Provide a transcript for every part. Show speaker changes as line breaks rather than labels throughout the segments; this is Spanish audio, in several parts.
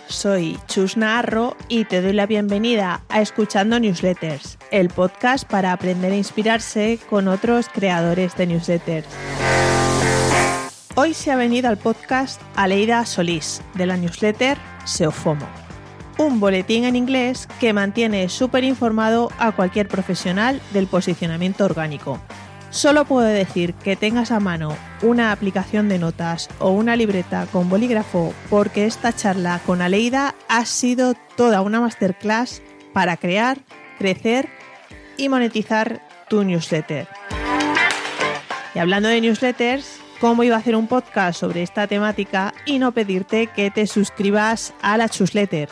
soy Chus Naharro y te doy la bienvenida a Escuchando Newsletters, el podcast para aprender a inspirarse con otros creadores de newsletters. Hoy se ha venido al podcast Aleida Solís, de la newsletter SEO FOMO, un boletín en inglés que mantiene súper informado a cualquier profesional del posicionamiento orgánico. Solo puedo decir que tengas a mano una aplicación de notas o una libreta con bolígrafo, porque esta charla con Aleida ha sido toda una masterclass para crear, crecer y monetizar tu newsletter. Y hablando de newsletters, ¿cómo iba a hacer un podcast sobre esta temática y no pedirte que te suscribas a la Chusletter?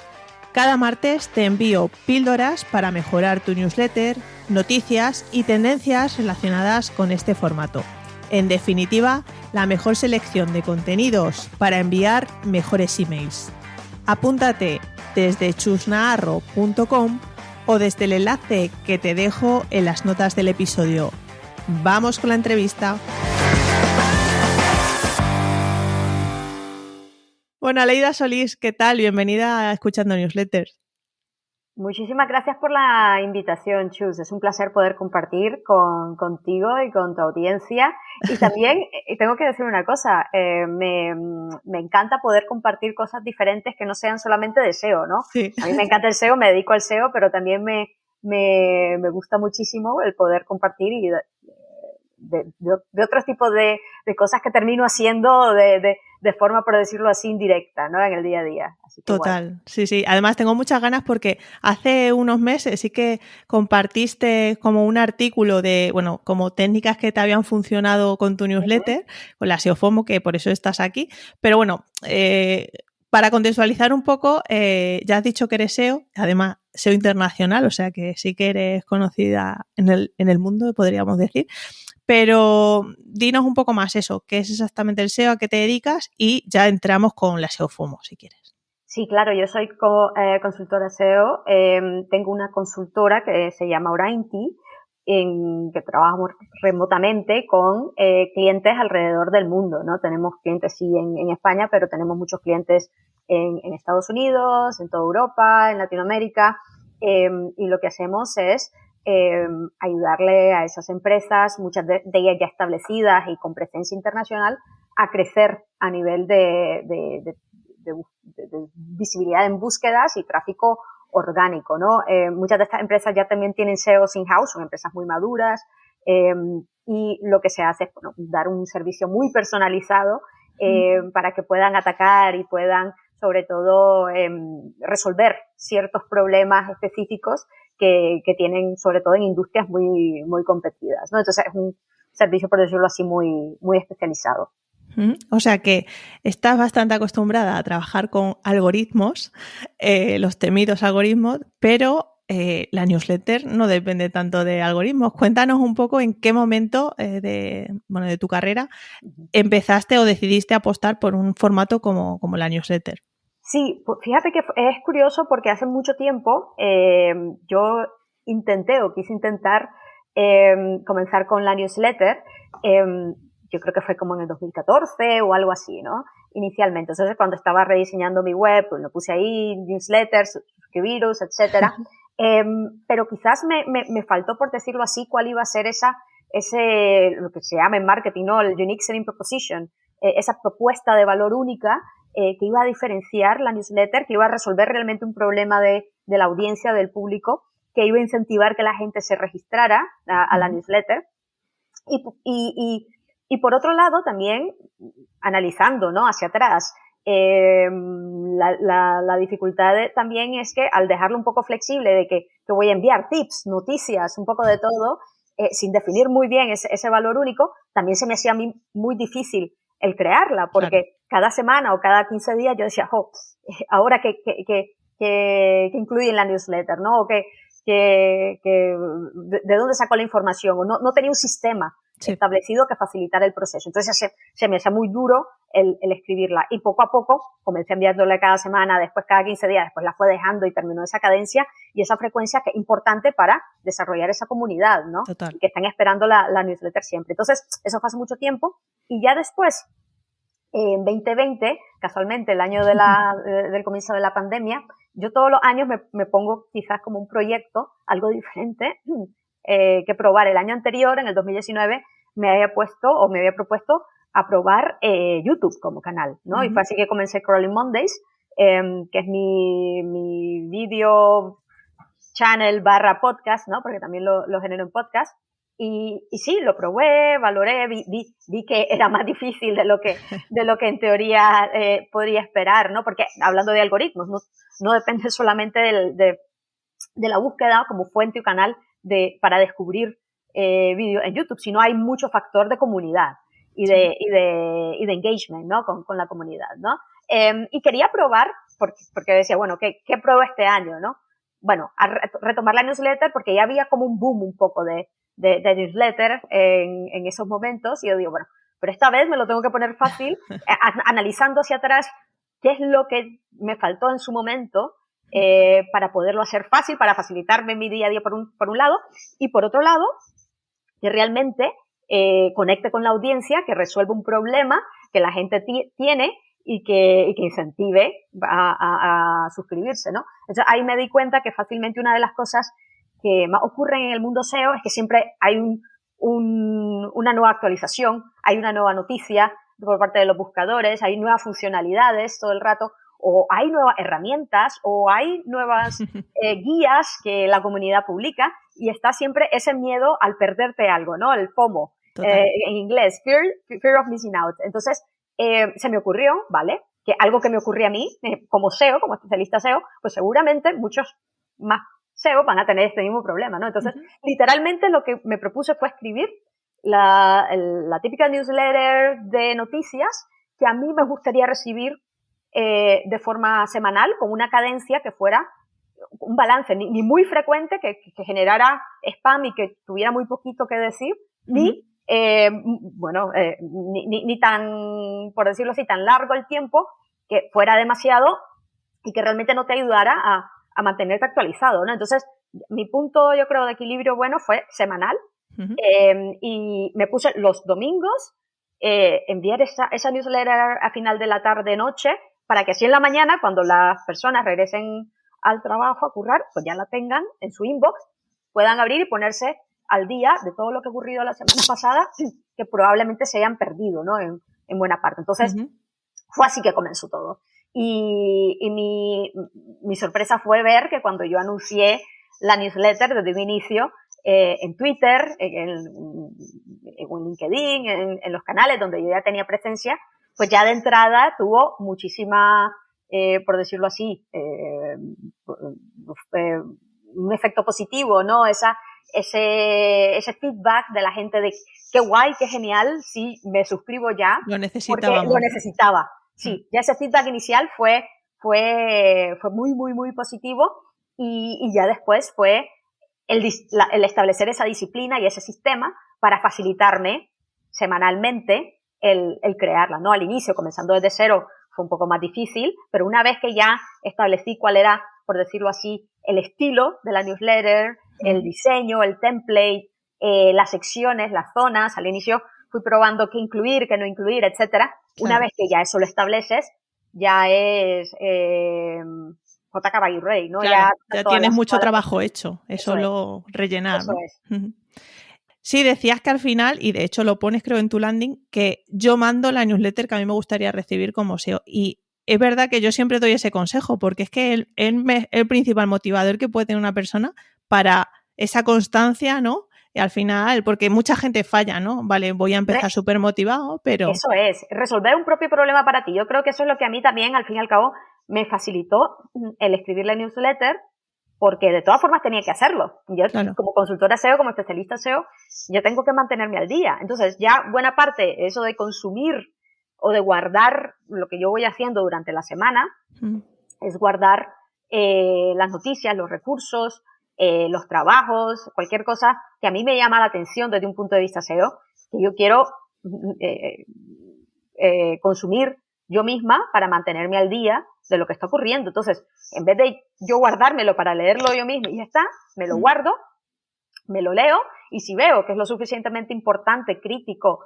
Cada martes te envío píldoras para mejorar tu newsletter, noticias y tendencias relacionadas con este formato. En definitiva, la mejor selección de contenidos para enviar mejores emails. Apúntate desde chusnaharro.com o desde el enlace que te dejo en las notas del episodio. ¡Vamos con la entrevista! Bueno, Aleida Solís, ¿qué tal? Bienvenida a Escuchando Newsletters.
Muchísimas gracias por la invitación, Chus. Es un placer poder compartir contigo y con tu audiencia. Y también tengo que decir una cosa, me encanta poder compartir cosas diferentes que no sean solamente de SEO, ¿no?
Sí.
A mí me encanta el SEO, me dedico al SEO, pero también me gusta muchísimo el poder compartir y de otros tipos de cosas que termino haciendo de forma, por decirlo así, indirecta, ¿no? En el día a día. Así que,
total,
bueno.
sí. Además tengo muchas ganas porque hace unos meses sí que compartiste como un artículo de, bueno, como técnicas que te habían funcionado con tu newsletter, con la SEO FOMO, que por eso estás aquí. Pero bueno, para contextualizar un poco, ya has dicho que eres SEO, además SEO internacional, o sea que sí que eres conocida en el mundo, podríamos decir. Pero dinos un poco más eso, qué es exactamente el SEO, a qué te dedicas y ya entramos con la SEO FOMO, si quieres.
Sí, claro, yo soy consultora SEO, tengo una consultora que se llama Orainty, que trabajamos remotamente con clientes alrededor del mundo, ¿no? Tenemos clientes sí en España, pero tenemos muchos clientes en Estados Unidos, en toda Europa, en Latinoamérica, y lo que hacemos es ayudarle a esas empresas, muchas de ellas ya establecidas y con presencia internacional, a crecer a nivel de visibilidad en búsquedas y tráfico orgánico, ¿no? Muchas de estas empresas ya también tienen SEOs in-house, son empresas muy maduras, y lo que se hace es, bueno, dar un servicio muy personalizado para que puedan atacar y puedan, sobre todo, resolver ciertos problemas específicos que tienen, sobre todo en industrias muy, muy competidas, ¿no? Entonces es un servicio, por decirlo así, muy, muy especializado.
O sea que estás bastante acostumbrada a trabajar con algoritmos, los temidos algoritmos, pero la newsletter no depende tanto de algoritmos. Cuéntanos un poco en qué momento de tu carrera empezaste o decidiste apostar por un formato como la newsletter.
Sí, pues fíjate que es curioso porque hace mucho tiempo yo quise intentar comenzar con la newsletter. Yo creo que fue como en el 2014 o algo así, ¿no? Inicialmente. Entonces, cuando estaba rediseñando mi web, pues lo puse ahí, newsletters, suscribiros, etcétera. Pero quizás me faltó, por decirlo así, cuál iba a ser lo que se llama en marketing, ¿no? El unique selling proposition, esa propuesta de valor única que iba a diferenciar la newsletter, que iba a resolver realmente un problema de la audiencia, del público, que iba a incentivar que la gente se registrara a la newsletter. Y por otro lado, también analizando, ¿no? Hacia atrás, la dificultad también es que al dejarlo un poco flexible de que voy a enviar tips, noticias, un poco de todo, sin definir muy bien ese valor único, también se me hacía a mí muy difícil el crearla, porque cada semana o cada 15 días yo decía, ahora que incluye en la newsletter, ¿no? O de dónde saco la información, o no tenía un sistema establecido que facilitara el proceso. Entonces se me hacía muy duro el escribirla, y poco a poco comencé enviándole cada semana, después cada 15 días, después la fue dejando y terminó esa cadencia y esa frecuencia que es importante para desarrollar esa comunidad, ¿no?
Total.
Y que están esperando la newsletter siempre. Entonces, eso fue hace mucho tiempo, y ya después En 2020, casualmente, el año del comienzo de la pandemia, yo todos los años me pongo quizás como un proyecto, algo diferente, que probar. El año anterior, en el 2019, me había propuesto a probar YouTube como canal, ¿no? Y fue así que comencé Crawling Mondays, que es mi video channel / podcast, ¿no? Porque también lo genero en podcast. Y sí, lo probé, valoré, vi que era más difícil de lo que en teoría podría esperar, ¿no? Porque hablando de algoritmos, no depende solamente de la búsqueda como fuente o canal para descubrir vídeos en YouTube, sino hay mucho factor de comunidad y de engagement, ¿no? Con la comunidad, ¿no? Y quería probar, porque decía, bueno, ¿qué pruebo este año, no? Bueno, a retomar la newsletter, porque ya había como un boom un poco de newsletter en esos momentos, y yo digo, bueno, pero esta vez me lo tengo que poner fácil, analizando hacia atrás qué es lo que me faltó en su momento para poderlo hacer fácil, para facilitarme mi día a día por un lado, y por otro lado, que realmente conecte con la audiencia, que resuelva un problema que la gente tiene y que incentive a suscribirse, ¿no? Entonces ahí me di cuenta que fácilmente una de las cosas que más ocurren en el mundo SEO es que siempre hay una nueva actualización, hay una nueva noticia por parte de los buscadores, hay nuevas funcionalidades todo el rato, o hay nuevas herramientas, o hay nuevas guías que la comunidad publica, y está siempre ese miedo al perderte algo, ¿no? El FOMO, en inglés, fear of missing out. Entonces, se me ocurrió, ¿vale? Que algo que me ocurría a mí, como SEO, como especialista SEO, pues seguramente muchos más SEO van a tener este mismo problema, ¿no? Entonces, literalmente lo que me propuse fue escribir la típica newsletter de noticias que a mí me gustaría recibir de forma semanal, con una cadencia que fuera un balance, ni muy frecuente, que generara spam y que tuviera muy poquito que decir, ni tan, por decirlo así, tan largo el tiempo, que fuera demasiado y que realmente no te ayudara a mantenerte actualizado, ¿no? Entonces, mi punto, yo creo, de equilibrio bueno fue semanal, y me puse los domingos, enviar esa newsletter a final de la tarde-noche, para que así en la mañana, cuando las personas regresen al trabajo a currar, pues ya la tengan en su inbox, puedan abrir y ponerse al día de todo lo que ha ocurrido la semana pasada, que probablemente se hayan perdido, ¿no? En buena parte. Entonces, fue así que comenzó todo. Y mi sorpresa fue ver que cuando yo anuncié la newsletter desde un inicio, en Twitter, en LinkedIn, en los canales donde yo ya tenía presencia, pues ya de entrada tuvo muchísima, por decirlo así, un efecto positivo, ¿no? Ese feedback de la gente de qué guay, qué genial, sí, me suscribo ya.
Lo necesitaba.
Porque lo necesitaba. Sí, ya ese feedback inicial fue muy, muy, muy positivo, y ya después fue el establecer esa disciplina y ese sistema para facilitarme semanalmente el crearla, ¿no? Al inicio, comenzando desde cero, fue un poco más difícil, pero una vez que ya establecí cuál era, por decirlo así, el estilo de la newsletter, el diseño, el template, las secciones, las zonas, al inicio fui probando qué incluir, qué no incluir, etcétera. Claro. Una vez que ya eso lo estableces, ya es J. Caballo Rey, ¿no?
Claro, ya tienes mucho trabajo hecho, es solo rellenar,
eso
¿no?
Es.
Sí, decías que al final, y de hecho lo pones creo en tu landing, que yo mando la newsletter que a mí me gustaría recibir como SEO. Y es verdad que yo siempre doy ese consejo, porque es que el principal motivador que puede tener una persona para esa constancia, ¿no? Y al final, porque mucha gente falla, ¿no? Vale, voy a empezar súper motivado, pero...
Eso es, resolver un propio problema para ti. Yo creo que eso es lo que a mí también, al fin y al cabo, me facilitó el escribir la newsletter, porque de todas formas tenía que hacerlo. Yo, claro, como consultora SEO, como especialista SEO, yo tengo que mantenerme al día. Entonces, ya buena parte, eso de consumir o de guardar lo que yo voy haciendo durante la semana, es guardar las noticias, los recursos, los trabajos, cualquier cosa que a mí me llama la atención desde un punto de vista SEO, que yo quiero consumir yo misma para mantenerme al día de lo que está ocurriendo. Entonces, en vez de yo guardármelo para leerlo yo misma y ya está, me lo guardo, me lo leo, y si veo que es lo suficientemente importante, crítico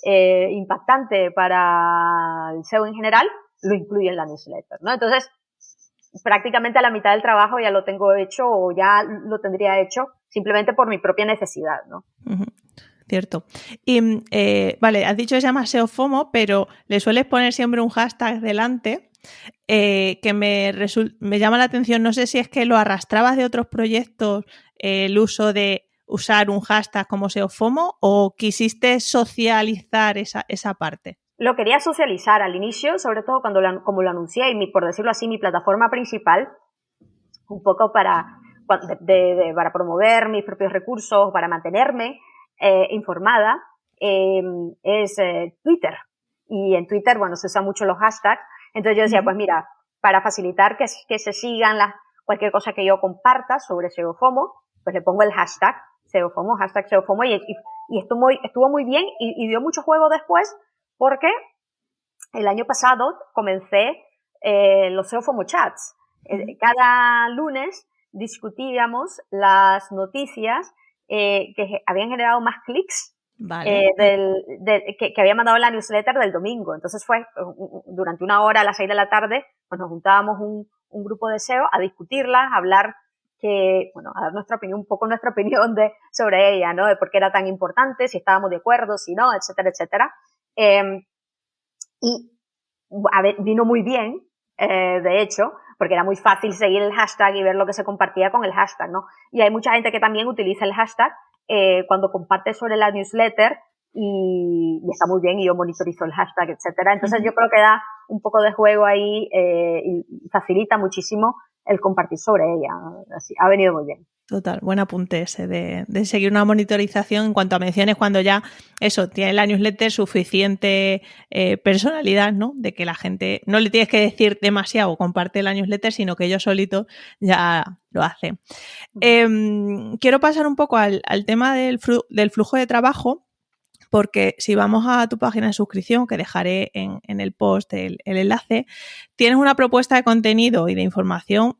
impactante para el SEO en general, lo incluyo en la newsletter, ¿no? Entonces, prácticamente a la mitad del trabajo ya lo tengo hecho o ya lo tendría hecho simplemente por mi propia necesidad, ¿no?
Uh-huh. Cierto. Y vale, has dicho que se llama SEO FOMO, pero le sueles poner siempre un hashtag delante que me llama la atención. No sé si es que lo arrastrabas de otros proyectos, el uso de usar un hashtag como SEO FOMO, o quisiste socializar esa parte.
Lo quería socializar al inicio, sobre todo como lo anuncié, y por decirlo así, mi plataforma principal, un poco para promover mis propios recursos, para mantenerme informada, es Twitter. Y en Twitter, bueno, se usan mucho los hashtags. Entonces yo decía, pues mira, para facilitar que se sigan cualquier cosa que yo comparta sobre SEO FOMO, pues le pongo el hashtag SEO FOMO, hashtag SEO FOMO, y estuvo muy bien y dio mucho juego después, porque el año pasado comencé los SEO FOMO Chats. Cada lunes discutíamos las noticias que habían generado más clics,
vale.
que había mandado la newsletter del domingo. Entonces fue durante una hora a las 6 de la tarde, pues nos juntábamos un grupo de SEO a discutirlas, a hablar a dar nuestra opinión, un poco nuestra opinión sobre ella, ¿no? De por qué era tan importante, si estábamos de acuerdo, si no, etcétera, etcétera. Y vino muy bien, de hecho, porque era muy fácil seguir el hashtag y ver lo que se compartía con el hashtag, ¿no? Y hay mucha gente que también utiliza el hashtag cuando comparte sobre la newsletter y está muy bien, y yo monitorizo el hashtag, etcétera. Entonces yo creo que da un poco de juego ahí y facilita muchísimo el compartir sobre ella. Así, ha venido muy bien.
Total, buen apunte ese de seguir una monitorización en cuanto a menciones, cuando ya tiene la newsletter suficiente personalidad, ¿no? De que la gente no le tienes que decir demasiado comparte la newsletter, sino que ellos solitos ya lo hacen. Quiero pasar un poco al tema del flujo de trabajo, porque si vamos a tu página de suscripción, que dejaré en el post el enlace, tienes una propuesta de contenido y de información,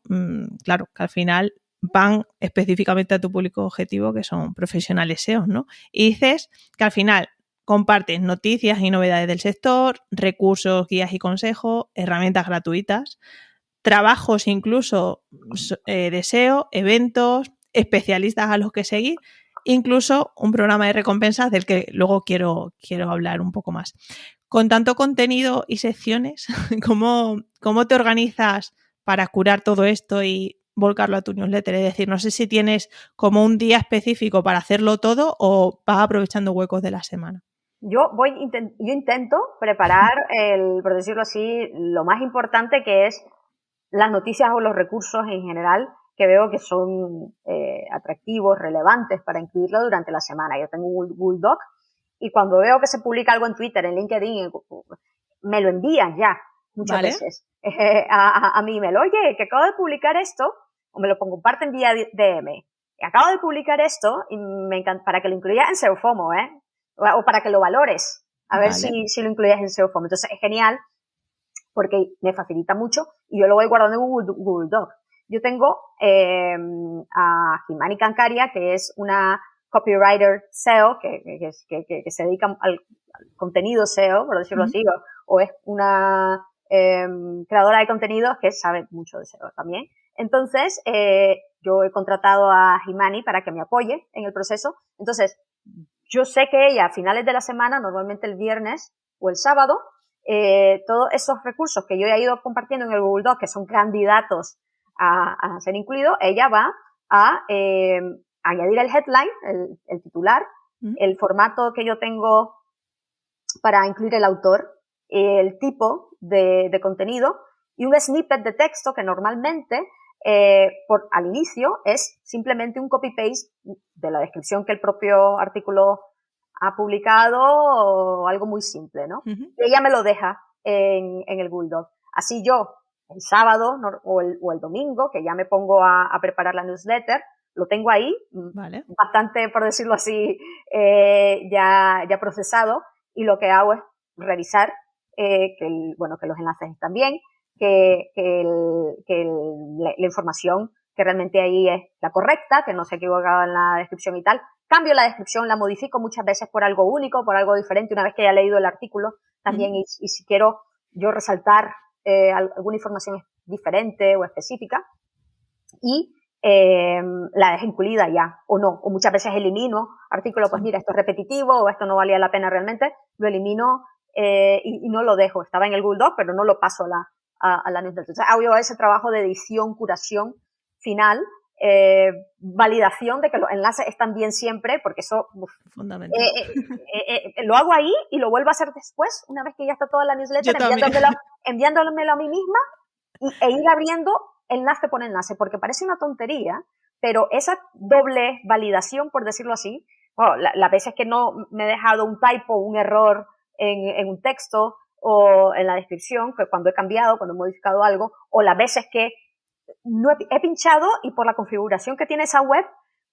claro, que al final van específicamente a tu público objetivo, que son profesionales SEO, ¿no? Y dices que al final compartes noticias y novedades del sector, recursos, guías y consejos, herramientas gratuitas, trabajos incluso de SEO, eventos, especialistas a los que seguir, incluso un programa de recompensas del que luego quiero hablar un poco más. Con tanto contenido y secciones, ¿cómo te organizas para curar todo esto y volcarlo a tu newsletter? Es decir, no sé si tienes como un día específico para hacerlo todo o vas aprovechando huecos de la semana.
Yo intento preparar, por decirlo así, lo más importante, que es las noticias o los recursos en general, que veo que son atractivos, relevantes para incluirlo durante la semana. Yo tengo un Google Doc y cuando veo que se publica algo en Twitter, en LinkedIn, me lo envían ya muchas veces a mi email. Oye, que acabo de publicar esto, o me lo comparten vía DM. Acabo de publicar esto y me encanta, para que lo incluyas en SEO FOMO, o para que lo valores, a ver si lo incluyas en SEO FOMO. Entonces es genial porque me facilita mucho y yo lo voy guardando en Google Doc. Yo tengo a Himani Kankaria, que es una copywriter SEO que se dedica al contenido SEO, por decirlo así, o es una creadora de contenidos que sabe mucho de SEO también. Entonces, yo he contratado a Himani para que me apoye en el proceso. Entonces, yo sé que ella a finales de la semana, normalmente el viernes o el sábado, todos esos recursos que yo he ido compartiendo en el Google Doc, que son candidatos a ser incluidos, ella va a añadir el headline, el titular, el formato que yo tengo para incluir el autor, el tipo de contenido y un snippet de texto que normalmente al inicio es simplemente un copy-paste de la descripción que el propio artículo ha publicado, o algo muy simple, ¿no? Y ella me lo deja en el Google Doc. Así yo, el sábado o el domingo, que ya me pongo a preparar la newsletter, lo tengo ahí, bastante, por decirlo así, ya procesado, y lo que hago es revisar que los enlaces están bien, que la información que realmente ahí es la correcta, que no se ha equivocado en la descripción y tal. Cambio la descripción, la modifico muchas veces por algo único, por algo diferente, una vez que haya leído el artículo también, y si quiero yo resaltar alguna información diferente o específica, y la dejo incluida ya, o no, o muchas veces elimino artículos, pues mira, esto es repetitivo, o esto no valía la pena realmente, lo elimino y no lo dejo. Estaba en el Google Doc, pero no lo paso a la newsletter. Entonces hago ese trabajo de edición, curación final, validación de que los enlaces están bien siempre, porque eso
fundamental.
Lo hago ahí y lo vuelvo a hacer después, una vez que ya está toda la newsletter, enviándomelo a mí misma e ir abriendo enlace por enlace, porque parece una tontería, pero esa doble validación, por decirlo así, bueno, las veces que no me he dejado un typo, un error en un texto o en la descripción, que cuando he cambiado, cuando he modificado algo, o las veces que no he pinchado y por la configuración que tiene esa web,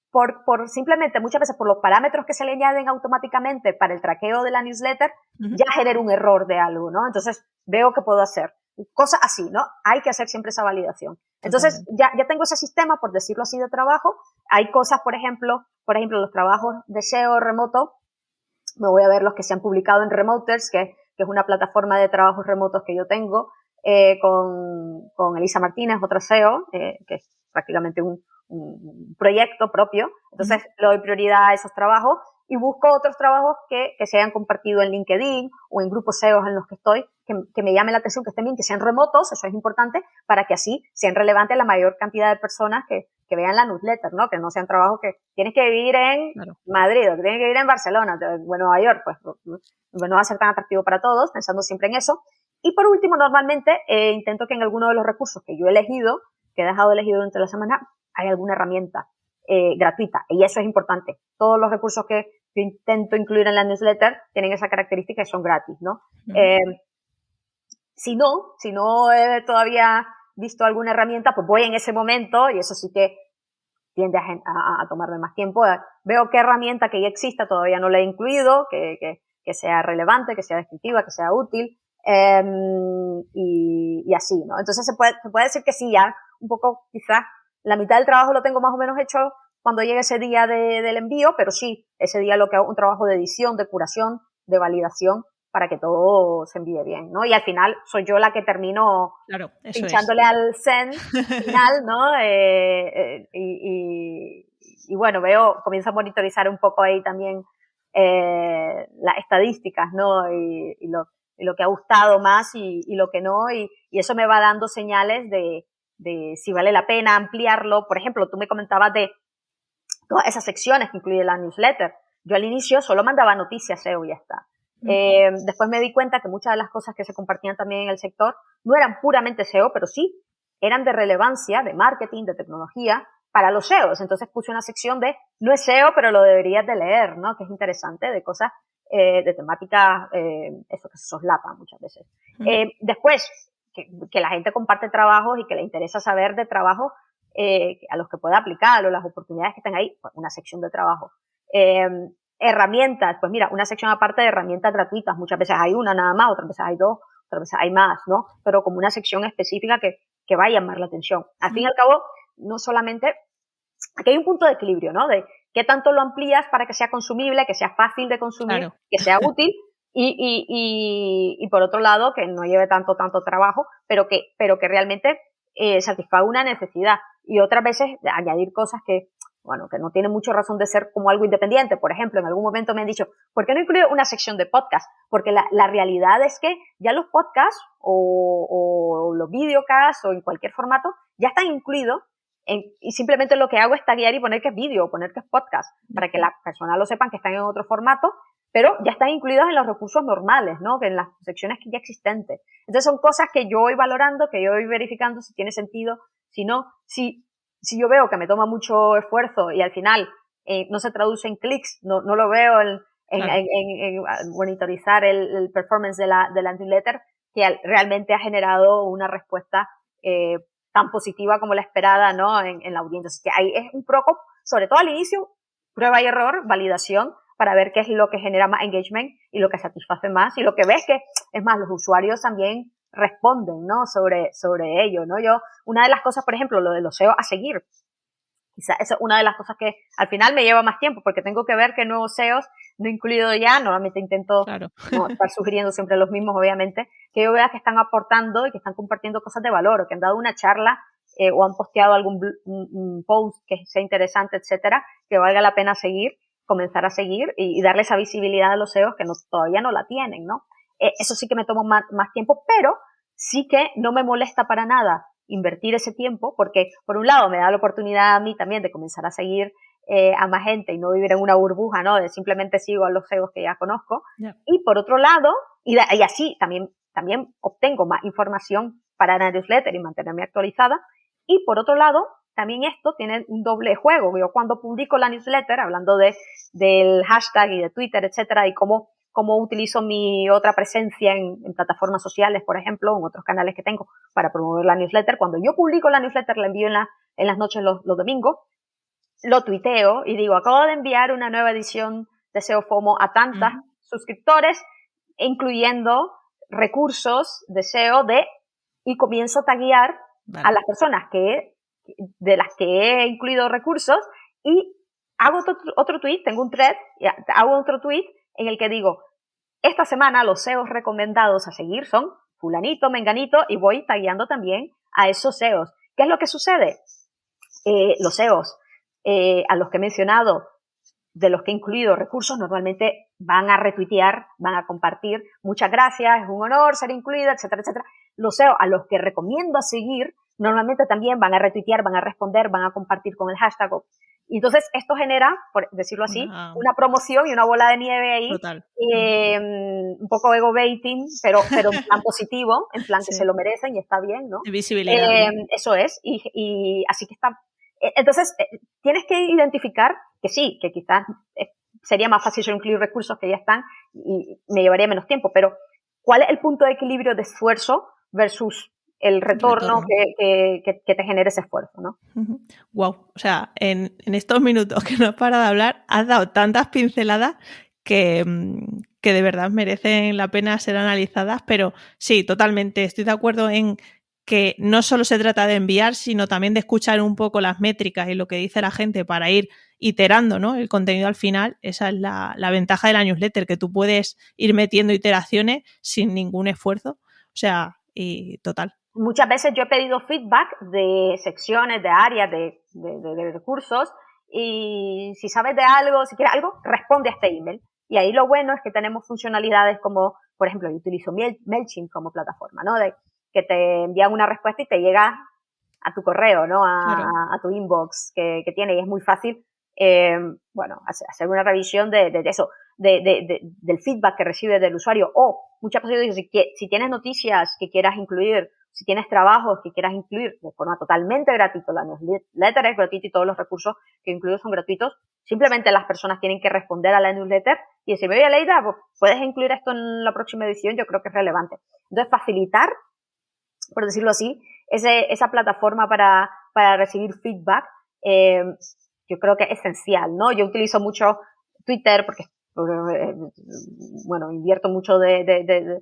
por simplemente muchas veces por los parámetros que se le añaden automáticamente para el traqueo de la newsletter, ya genera un error de algo, ¿no? Entonces veo qué puedo hacer. Cosas así, ¿no? Hay que hacer siempre esa validación. Entonces ya tengo ese sistema, por decirlo así, de trabajo. Hay cosas, por ejemplo, los trabajos de SEO remoto. Me voy a ver los que se han publicado en Remoters, que es una plataforma de trabajos remotos que yo tengo, con Elisa Martínez, otra SEO, que es prácticamente un proyecto propio. Entonces le doy prioridad a esos trabajos y busco otros trabajos que se hayan compartido en LinkedIn o en grupos SEO en los que estoy, que me llame la atención, que estén bien, que sean remotos, eso es importante, para que así sean relevantes la mayor cantidad de personas que vean la newsletter, ¿no? Que no sean trabajos que tienes que vivir en Madrid, o que tienes que vivir en Barcelona, o en Nueva York, pues no va a ser tan atractivo para todos, pensando siempre en eso. Y por último, normalmente intento que en alguno de los recursos que yo he elegido, que he dejado elegido durante la semana, hay alguna herramienta gratuita, y eso es importante. Todos los recursos que yo intento incluir en la newsletter tienen esa característica y son gratis, ¿no? Si no he todavía visto alguna herramienta, pues voy en ese momento, y eso sí que tiende a tomarme más tiempo. Veo qué herramienta que ya exista todavía no la he incluido, que sea relevante, que sea descriptiva, que sea útil, y así, ¿no? Entonces se puede decir que sí, ya un poco, quizás la mitad del trabajo lo tengo más o menos hecho cuando llegue ese día del envío, pero sí, ese día lo que hago un trabajo de edición, de curación, de validación, para que todo se envíe bien, ¿no? Y al final soy yo la que termino pinchándole al send final, ¿no? Y bueno, comienzo a monitorizar un poco ahí también las estadísticas, ¿no? Y lo que ha gustado más y lo que no, y eso me va dando señales de si vale la pena ampliarlo. Por ejemplo, tú me comentabas de todas esas secciones que incluye la newsletter. Yo al inicio solo mandaba noticias SEO y ya está. Después me di cuenta que muchas de las cosas que se compartían también en el sector no eran puramente SEO, pero sí eran de relevancia, de marketing, de tecnología, para los SEOs. Entonces puse una sección de no es SEO, pero lo deberías de leer, ¿no? Que es interesante, de cosas de temáticas, eso que se soslapan muchas veces. Después, que la gente comparte trabajos y que le interesa saber de trabajos a los que puede aplicar o las oportunidades que están ahí, pues una sección de trabajo. Herramientas, pues mira, una sección aparte de herramientas gratuitas, muchas veces hay una nada más, otras veces hay dos, otras veces hay más, ¿no? Pero como una sección específica que va a llamar la atención. Al fin y al cabo, no solamente, aquí hay un punto de equilibrio, ¿no? De qué tanto lo amplías para que sea consumible, que sea fácil de consumir, que sea útil, y por otro lado, que no lleve tanto trabajo, pero que realmente satisfaga una necesidad. Y otras veces añadir cosas que no tienen mucha razón de ser, como algo independiente. Por ejemplo, en algún momento me han dicho, ¿por qué no incluye una sección de podcast? Porque la realidad es que ya los podcasts o los videocasts o en cualquier formato ya están incluidos, y simplemente lo que hago es taguear y poner que es vídeo o poner que es podcast, para que las personas lo sepan que están en otro formato, pero ya están incluidos en los recursos normales, ¿no? Que en las secciones que ya existentes. Entonces son cosas que yo voy valorando, que yo voy verificando si tiene sentido, si no, si yo veo que me toma mucho esfuerzo y al final no se traduce en clics, no lo veo en monitorizar el performance de la newsletter, que realmente ha generado una respuesta tan positiva como la esperada, ¿no? En la audiencia. Así que ahí es un poco, sobre todo al inicio, prueba y error, validación, para ver qué es lo que genera más engagement y lo que satisface más, y lo que ves que, es más, los usuarios también responden, ¿no? sobre ello, ¿no? Una de las cosas, por ejemplo, lo de los SEO a seguir, quizá esa es una de las cosas que al final me lleva más tiempo, porque tengo que ver qué nuevos SEOs no he incluido ya. Normalmente intento no estar sugiriendo siempre los mismos, obviamente, que yo vea que están aportando y que están compartiendo cosas de valor, o que han dado una charla o han posteado algún un post que sea interesante, etcétera, que valga la pena seguir, comenzar a seguir y darle esa visibilidad a los SEOs que todavía no la tienen, ¿no? Eso sí que me tomo más tiempo, pero sí que no me molesta para nada invertir ese tiempo, porque por un lado me da la oportunidad a mí también de comenzar a seguir a más gente y no vivir en una burbuja, ¿no? De simplemente sigo a los SEOs que ya conozco. Yeah. Y por otro lado, y así también obtengo más información para la newsletter y mantenerme actualizada. Y por otro lado, también esto tiene un doble juego. Yo cuando publico la newsletter, hablando del hashtag y de Twitter, etcétera, y cómo utilizo mi otra presencia en plataformas sociales, por ejemplo, en otros canales que tengo para promover la newsletter. Cuando yo publico la newsletter, la envío en las noches los domingos, lo tuiteo y digo, acabo de enviar una nueva edición de SEO FOMO a tantas suscriptores, incluyendo recursos de SEO y comienzo a taguear a las personas de las que he incluido recursos, y hago otro tweet, tengo un thread, hago otro tweet en el que digo, esta semana los SEOs recomendados a seguir son fulanito, menganito, y voy tagueando también a esos SEOs. ¿Qué es lo que sucede? Los SEOs a los que he mencionado, de los que he incluido recursos, normalmente van a retuitear, van a compartir, muchas gracias, es un honor ser incluida, etcétera, etcétera. Los SEO a los que recomiendo a seguir, normalmente también van a retuitear, van a responder, van a compartir con el hashtag. Y entonces esto genera, por decirlo así, una promoción y una bola de nieve ahí, un poco ego baiting, pero en plan positivo, en plan que se lo merecen y está bien, ¿no?
Visibilidad.
Eso es, y así que está. Entonces, tienes que identificar que sí, que quizás sería más fácil yo incluir recursos que ya están y me llevaría menos tiempo, pero ¿cuál es el punto de equilibrio de esfuerzo versus el retorno. Que te genere ese esfuerzo, ¿no?
Wow, o sea, en estos minutos que no has parado de hablar, has dado tantas pinceladas que de verdad merecen la pena ser analizadas, pero sí, totalmente, estoy de acuerdo en que no solo se trata de enviar, sino también de escuchar un poco las métricas y lo que dice la gente para ir iterando, ¿no? El contenido al final. Esa es la ventaja de la newsletter, que tú puedes ir metiendo iteraciones sin ningún esfuerzo. O sea, y total.
Muchas veces yo he pedido feedback de secciones, de áreas, de recursos, y si sabes de algo, si quieres algo, responde a este email. Y ahí lo bueno es que tenemos funcionalidades como, por ejemplo, yo utilizo MailChimp como plataforma, ¿no? Que te envían una respuesta y te llega a tu correo, ¿no? A tu inbox que tiene, y es muy fácil, hacer una revisión de eso, del feedback que recibe del usuario. O muchas veces si tienes noticias que quieras incluir, si tienes trabajos que quieras incluir de forma totalmente gratuita, la newsletter es gratuita y todos los recursos que incluyo son gratuitos, simplemente las personas tienen que responder a la newsletter y decirme, oye, Leida, ¿puedes incluir esto en la próxima edición? Yo creo que es relevante. Entonces, facilitar, por decirlo así, esa plataforma para recibir feedback, yo creo que es esencial, ¿no? Yo utilizo mucho Twitter porque, invierto mucho de,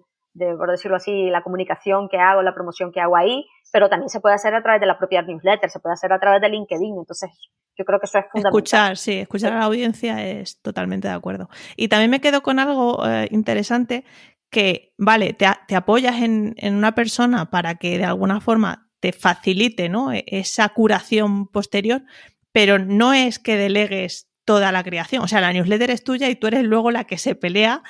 por decirlo así, la comunicación que hago, la promoción que hago ahí, pero también se puede hacer a través de la propia newsletter, se puede hacer a través de LinkedIn, entonces yo creo que eso es fundamental.
Escuchar a la audiencia es totalmente de acuerdo. Y también me quedo con algo interesante, que, vale, te apoyas en una persona para que de alguna forma te facilite, ¿no?, esa curación posterior, pero no es que delegues toda la creación. O sea, la newsletter es tuya y tú eres luego la que se pelea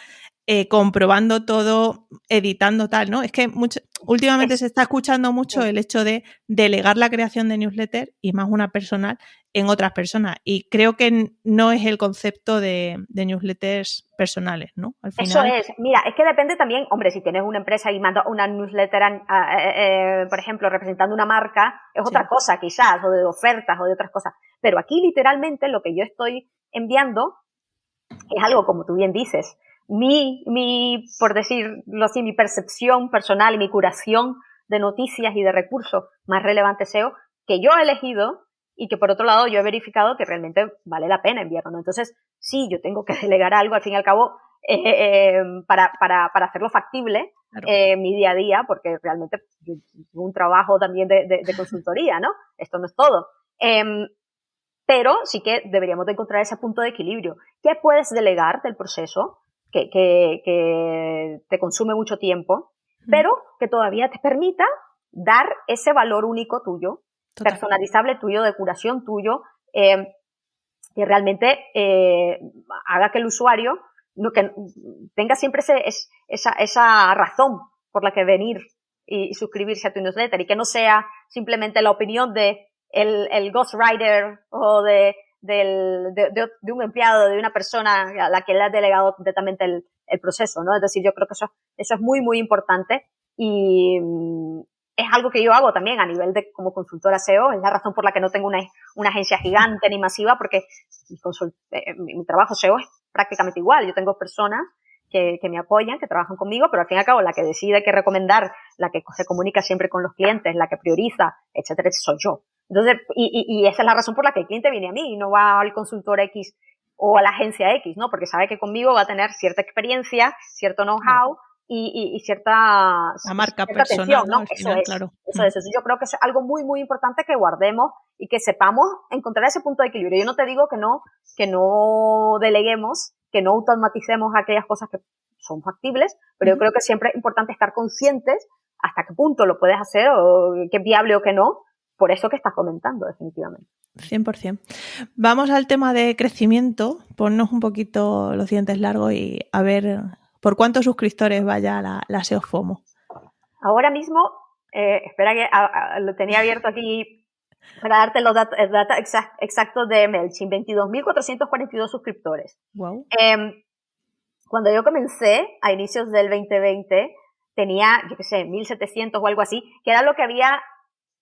comprobando todo, editando tal, ¿no? Es que últimamente se está escuchando mucho el hecho de delegar la creación de newsletter, y más una personal, en otras personas. Y creo que no es el concepto de newsletters personales, ¿no? Al final...
Eso es. Mira, es que depende también, hombre, si tienes una empresa y mandas una newsletter, por ejemplo, representando una marca, es otra cosa quizás, o de ofertas o de otras cosas. Pero aquí literalmente lo que yo estoy enviando es algo, como tú bien dices, por decirlo así, mi percepción personal y mi curación de noticias y de recursos más relevantes SEO que yo he elegido y que por otro lado yo he verificado que realmente vale la pena enviarlo, ¿no? Entonces, sí, yo tengo que delegar algo, al fin y al cabo, para hacerlo factible,
Claro.
mi día a día, porque realmente yo tengo un trabajo también de consultoría, ¿no? Esto no es todo. Pero sí que deberíamos de encontrar ese punto de equilibrio. ¿Qué puedes delegar del proceso que te consume mucho tiempo, pero que todavía te permita dar ese valor único tuyo,
Total.
personalizable tuyo, de curación tuyo, que realmente haga que el usuario que tenga siempre esa razón por la que venir y suscribirse a tu newsletter, y que no sea simplemente la opinión de el ghostwriter o de un empleado, de una persona a la que le has delegado completamente el proceso, ¿no? Es decir, yo creo que eso es muy, muy importante, y es algo que yo hago también a nivel de como consultora SEO. Es la razón por la que no tengo una agencia gigante ni masiva, porque mi trabajo SEO es prácticamente igual. Yo tengo personas que me apoyan, que trabajan conmigo, pero al fin y al cabo la que decide qué recomendar, la que se comunica siempre con los clientes, la que prioriza, etcétera, soy yo. Entonces, y esa es la razón por la que el cliente viene a mí y no va al consultor X o a la agencia X, ¿no? Porque sabe que conmigo va a tener cierta experiencia, cierto know-how y cierta
marca
cierta
personal,
atención, ¿no?
Al final, claro.
Eso es. Yo creo que es algo muy, muy importante que guardemos y que sepamos encontrar ese punto de equilibrio. Yo no te digo que no deleguemos, que no automaticemos aquellas cosas que son factibles, pero yo creo que siempre es importante estar conscientes hasta qué punto lo puedes hacer, o qué es viable o qué no, por eso que estás comentando, definitivamente.
100%. Vamos al tema de crecimiento. Ponnos un poquito los dientes largos y a ver por cuántos suscriptores vaya la SEO FOMO.
Ahora mismo, espera que lo tenía abierto aquí para darte los datos exactos de MailChimp. 22.442 suscriptores.
Wow.
Cuando yo comencé a inicios del 2020, tenía, yo qué sé, 1.700 o algo así, que era lo que había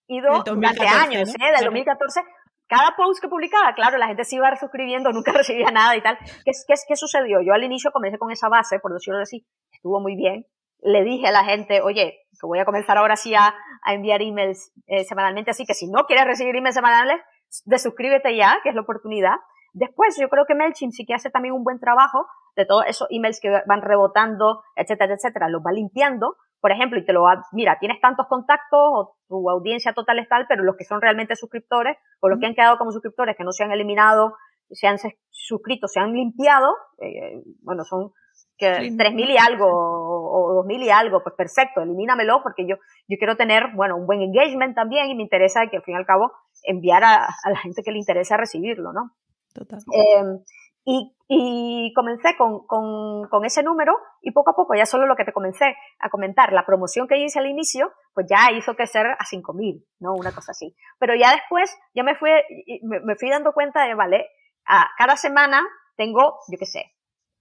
ido durante años, ¿no? Del 2014. Cada post que publicaba, claro, la gente se iba suscribiendo, nunca recibía nada y tal. ¿Qué sucedió? Yo al inicio comencé con esa base, por decirlo así, estuvo muy bien. Le dije a la gente, oye, que voy a comenzar ahora sí a enviar emails semanalmente, así que si no quieres recibir emails semanales, desuscríbete ya, que es la oportunidad. Después, yo creo que MailChimp sí que hace también un buen trabajo de todos esos emails que van rebotando, etcétera, etcétera, los va limpiando, por ejemplo, y te lo va, mira, tienes tantos contactos, o tu audiencia total es tal, pero los que son realmente suscriptores, o los que han quedado como suscriptores, que no se han eliminado, se han suscrito, se han limpiado, bueno, son que 3.000 y algo, o 2.000 y algo, pues perfecto, elimínamelo, porque yo quiero tener, bueno, un buen engagement también, y me interesa que al fin y al cabo enviar a la gente que le interesa recibirlo, ¿no?
Total.
Y comencé con ese número, y poco a poco, ya solo lo que te comencé a comentar, la promoción que hice al inicio, pues ya hizo crecer a 5.000, ¿no? Una cosa así. Pero ya después, ya me fui dando cuenta de, vale, cada semana tengo, yo qué sé,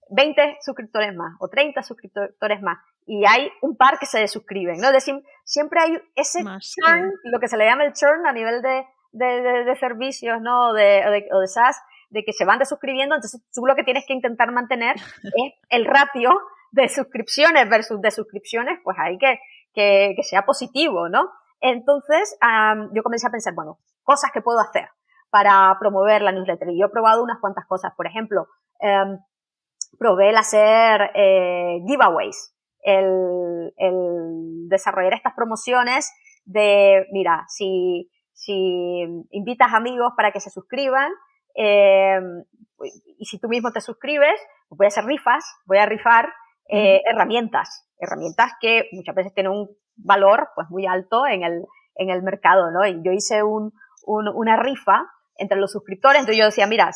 20 suscriptores más o 30 suscriptores más, y hay un par que se desuscriben, ¿no? Es decir, siempre hay ese churn, lo que se le llama el churn a nivel de servicios, ¿no? O de SaaS, de que se van desuscribiendo. Entonces tú lo que tienes que intentar mantener es el ratio de suscripciones versus desuscripciones, pues hay que sea positivo, ¿no? Entonces yo comencé a pensar, bueno, cosas que puedo hacer para promover la newsletter, y yo he probado unas cuantas cosas. Por ejemplo, probé el hacer giveaways, el desarrollar estas promociones de, mira, si invitas amigos para que se suscriban, y si tú mismo te suscribes, pues voy a rifar herramientas que muchas veces tienen un valor pues muy alto en el mercado, ¿no? Y yo hice una rifa entre los suscriptores. Entonces yo decía, mira,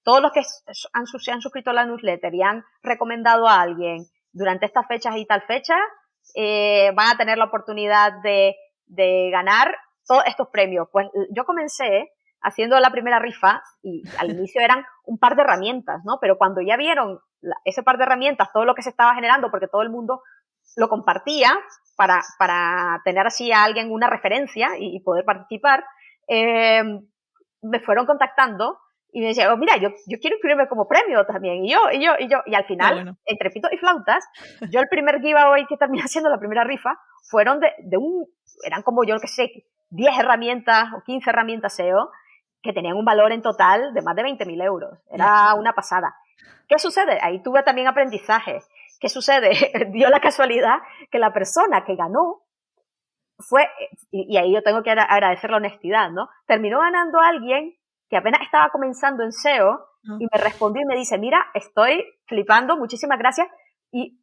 todos los que se han suscrito a la newsletter y han recomendado a alguien durante estas fechas y tal fecha, van a tener la oportunidad de ganar todos estos premios. Pues yo comencé haciendo la primera rifa, y al inicio eran un par de herramientas, ¿no? Pero cuando ya vieron ese par de herramientas, todo lo que se estaba generando, porque todo el mundo lo compartía para tener así a alguien una referencia y poder participar, me fueron contactando y me decían, mira, yo quiero inscribirme como premio también. Y al final, entre pitos y flautas, yo el primer giveaway que terminé haciendo, la primera rifa, fueron eran como yo, que sé, 10 herramientas o 15 herramientas SEO, que tenían un valor en total de más de 20.000 euros. Era una pasada. ¿Qué sucede? Ahí tuve también aprendizaje, ¿qué sucede? Dio la casualidad que la persona que ganó fue, y ahí yo tengo que agradecer la honestidad, ¿no? Terminó ganando a alguien que apenas estaba comenzando en SEO y me respondió y me dice, mira, estoy flipando, muchísimas gracias,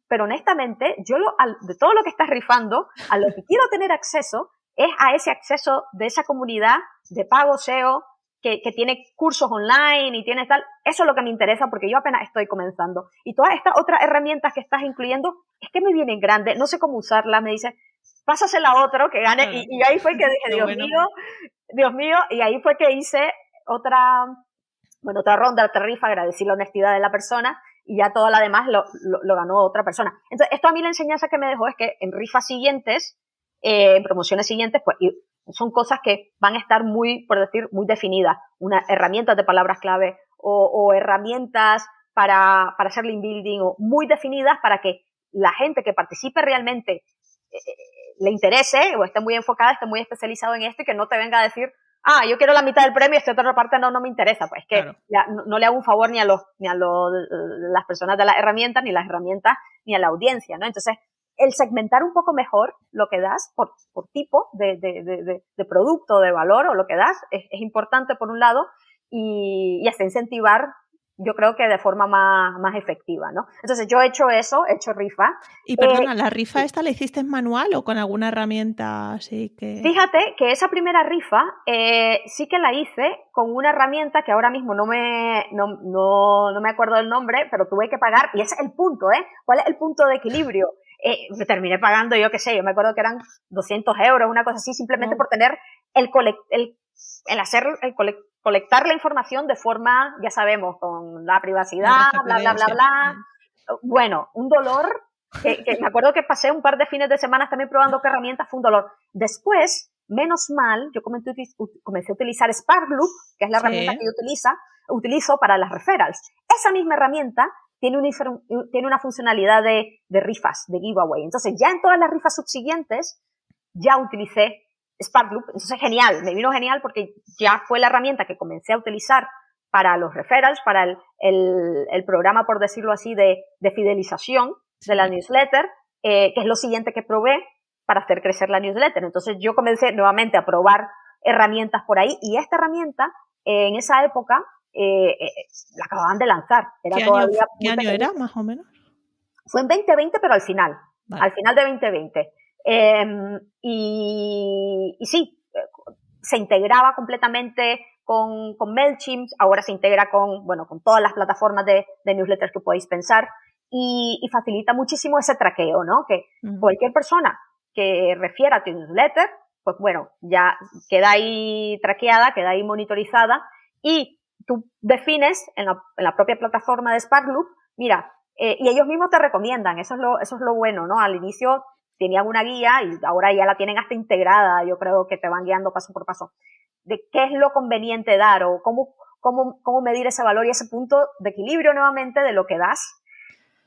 pero honestamente, de todo lo que estás rifando, a lo que quiero tener acceso es a ese acceso de esa comunidad de pago SEO que tiene cursos online y tiene tal. Eso es lo que me interesa porque yo apenas estoy comenzando. Y todas estas otras herramientas que estás incluyendo, es que me vienen grandes, no sé cómo usarlas, me dice, pásasela a otro que gane. Claro. Y ahí fue que dije, Dios mío, y ahí fue que hice otra ronda, otra rifa, agradecí la honestidad de la persona y ya toda la demás lo ganó otra persona. Entonces, esto a mí la enseñanza que me dejó es que en rifas siguientes, en promociones siguientes, pues son cosas que van a estar muy definidas. Herramientas de palabras clave o herramientas para hacer link building o muy definidas para que la gente que participe realmente le interese o esté muy enfocada, esté muy especializado en esto y que no te venga a decir, yo quiero la mitad del premio, esta otra parte no me interesa. Pues que claro. No le hago un favor ni a las personas de las herramientas, ni las herramientas, ni a la audiencia, ¿no? Entonces, el segmentar un poco mejor lo que das por tipo de producto, de valor o lo que das es importante por un lado y hasta incentivar, yo creo que de forma más efectiva, ¿no? Entonces yo he hecho eso, he hecho rifa.
Y perdona, ¿la rifa esta la hiciste en manual o con alguna herramienta así que...?
Fíjate que esa primera rifa sí que la hice con una herramienta que ahora mismo no me acuerdo del nombre, pero tuve que pagar, y ese es el punto, ¿cuál es el punto de equilibrio? Me terminé pagando, yo qué sé, yo me acuerdo que eran 200 euros, una cosa así, simplemente por tener colectar la información de forma, ya sabemos, con la privacidad, bla, bla, bla, bla. Bueno, un dolor que me acuerdo que pasé un par de fines de semana también probando qué herramientas, fue un dolor. Después, menos mal, yo comencé a utilizar Sparkloop, que es la herramienta que yo utilizo para las referrals. Esa misma herramienta tiene una funcionalidad de rifas, de giveaway. Entonces, ya en todas las rifas subsiguientes, ya utilicé Sparkloop. Entonces, genial, me vino genial porque ya fue la herramienta que comencé a utilizar para los referrals, para el programa, por decirlo así, de fidelización de la newsletter, que es lo siguiente que probé para hacer crecer la newsletter. Entonces, yo comencé nuevamente a probar herramientas por ahí y esta herramienta, en esa época, la acababan de lanzar.
¿Qué año era, más o menos?
Fue en 2020, pero al final de 2020. Y sí, se integraba completamente con MailChimp, ahora se integra con todas las plataformas de newsletters que podéis pensar y facilita muchísimo ese traqueo, ¿no? Que cualquier persona que refiera a tu newsletter, pues bueno, ya queda ahí traqueada, queda ahí monitorizada y tú defines en la propia plataforma de Sparkloop, mira, y ellos mismos te recomiendan, eso es lo bueno, ¿no? Al inicio tenían una guía y ahora ya la tienen hasta integrada, yo creo que te van guiando paso por paso, de qué es lo conveniente dar o cómo medir ese valor y ese punto de equilibrio nuevamente de lo que das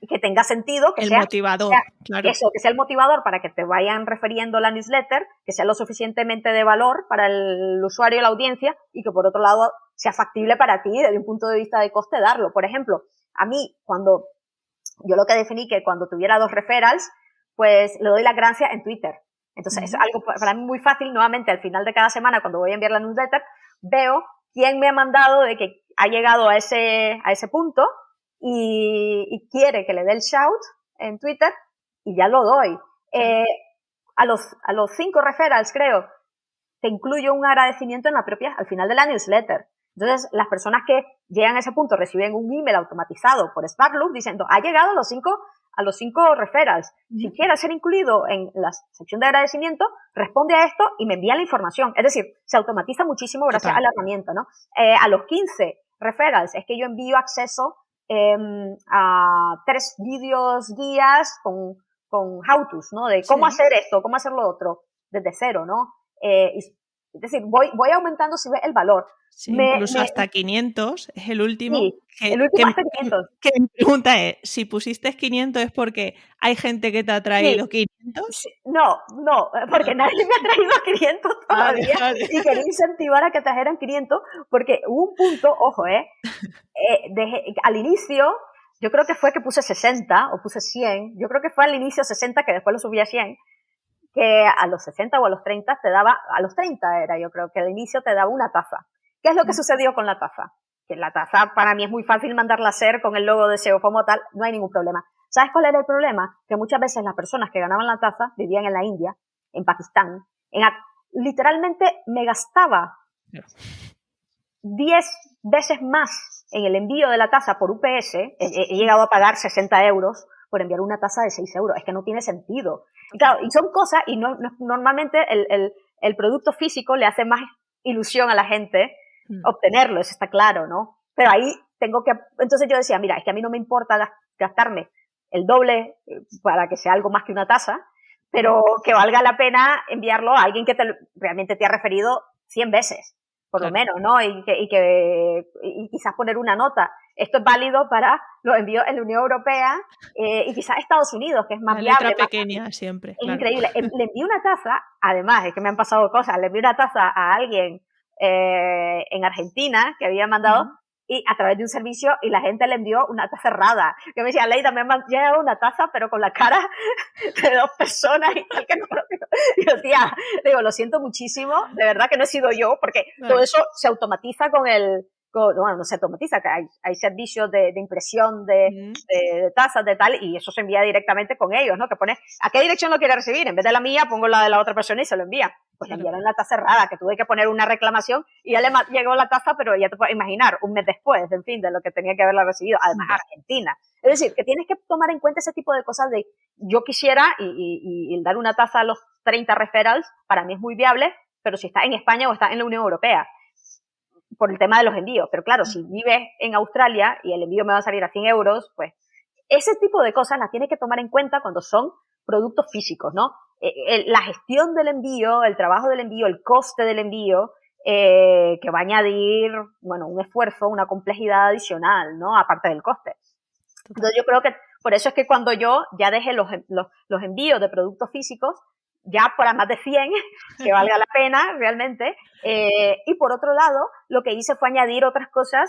y que tenga sentido, que
el
sea
motivador, claro.
Eso, que sea el motivador para que te vayan refiriendo la newsletter, que sea lo suficientemente de valor para el usuario y la audiencia y que por otro lado sea factible para ti desde un punto de vista de coste darlo. Por ejemplo, a mí yo lo que definí que cuando tuviera 2 referrals, pues le doy las gracias en Twitter. Entonces, es algo para mí muy fácil. Nuevamente, al final de cada semana, cuando voy a enviar la newsletter, veo quién me ha mandado de que ha llegado a ese punto y quiere que le dé el shout en Twitter y ya lo doy. A los 5 referrals, creo, te incluyo un agradecimiento al final de la newsletter. Entonces, las personas que llegan a ese punto reciben un email automatizado por Sparkloop diciendo, ha llegado a los 5 referrals. Si quieres ser incluido en la sección de agradecimiento, responde a esto y me envía la información. Es decir, se automatiza muchísimo gracias a la herramienta, ¿no? A los 15 referrals es que yo envío acceso a 3 vídeos guías con how-tos, ¿no? De cómo hacer esto, cómo hacer lo otro, desde cero, ¿no? Es decir, voy aumentando si ves el valor.
Sí, incluso hasta 500 es el último.
Sí, el último hasta 500.
Que mi pregunta es, si pusiste 500 es porque hay gente que te ha traído 500.
Sí, no, porque nadie me ha traído 500 todavía vale. Y quería incentivar a que trajeran 500 porque hubo un punto, ojo, al inicio yo creo que fue que puse 60 o puse 100, yo creo que fue al inicio 60 que después lo subí a 100, que a los 60 o a los 30 te daba, a los 30 era, yo creo que al inicio te daba una taza. ¿Qué es lo que sucedió con la taza? Que la taza para mí es muy fácil mandarla a hacer con el logo de SEOFOMO tal, no hay ningún problema. ¿Sabes cuál era el problema? Que muchas veces las personas que ganaban la taza vivían en la India, en Pakistán, literalmente me gastaba 10 veces más en el envío de la taza por UPS, he llegado a pagar 60 euros por enviar una taza de 6 euros, es que no tiene sentido. Y claro, y son cosas, y normalmente el producto físico le hace más ilusión a la gente obtenerlo, eso está claro, ¿no? Pero ahí entonces yo decía, mira, es que a mí no me importa gastarme el doble para que sea algo más que una taza, pero que valga la pena enviarlo a alguien que realmente te ha referido 100 veces, por lo menos, ¿no? Y quizás poner una nota. Esto es válido para los envíos en la Unión Europea y quizás Estados Unidos, que es más viable.
Letra pequeña siempre.
Es increíble. Le envié una taza, además, es que me han pasado cosas, le envié una taza a alguien en Argentina que había mandado y a través de un servicio y la gente le envió una taza cerrada. Que me decía, Leida, me han llegado una taza pero con la cara de 2 personas y tal que no. Digo, tía, digo, lo siento muchísimo, de verdad que no he sido yo, porque todo eso se automatiza bueno, no se automatiza, que hay servicios de impresión de tazas, de tal, y eso se envía directamente con ellos, ¿no? Que pone, ¿a qué dirección lo quiere recibir? En vez de la mía, pongo la de la otra persona y se lo envía. Pues le enviaron la taza cerrada, que tuve que poner una reclamación, y ya le llegó la taza, pero ya te puedes imaginar, un mes después, en fin, de lo que tenía que haberla recibido, además Argentina. Es decir, que tienes que tomar en cuenta ese tipo de cosas de, yo quisiera, y el dar una taza a los 30 referrals, para mí es muy viable, pero si estás en España o estás en la Unión Europea, por el tema de los envíos. Pero claro, si vives en Australia y el envío me va a salir a 100 euros, pues ese tipo de cosas las tienes que tomar en cuenta cuando son productos físicos, ¿no? La gestión del envío, el trabajo del envío, el coste del envío, que va a añadir, bueno, un esfuerzo, una complejidad adicional, ¿no? Aparte del coste. Entonces yo creo que por eso es que cuando yo ya dejé los envíos de productos físicos, ya para más de 100, que valga la pena realmente, y por otro lado, lo que hice fue añadir otras cosas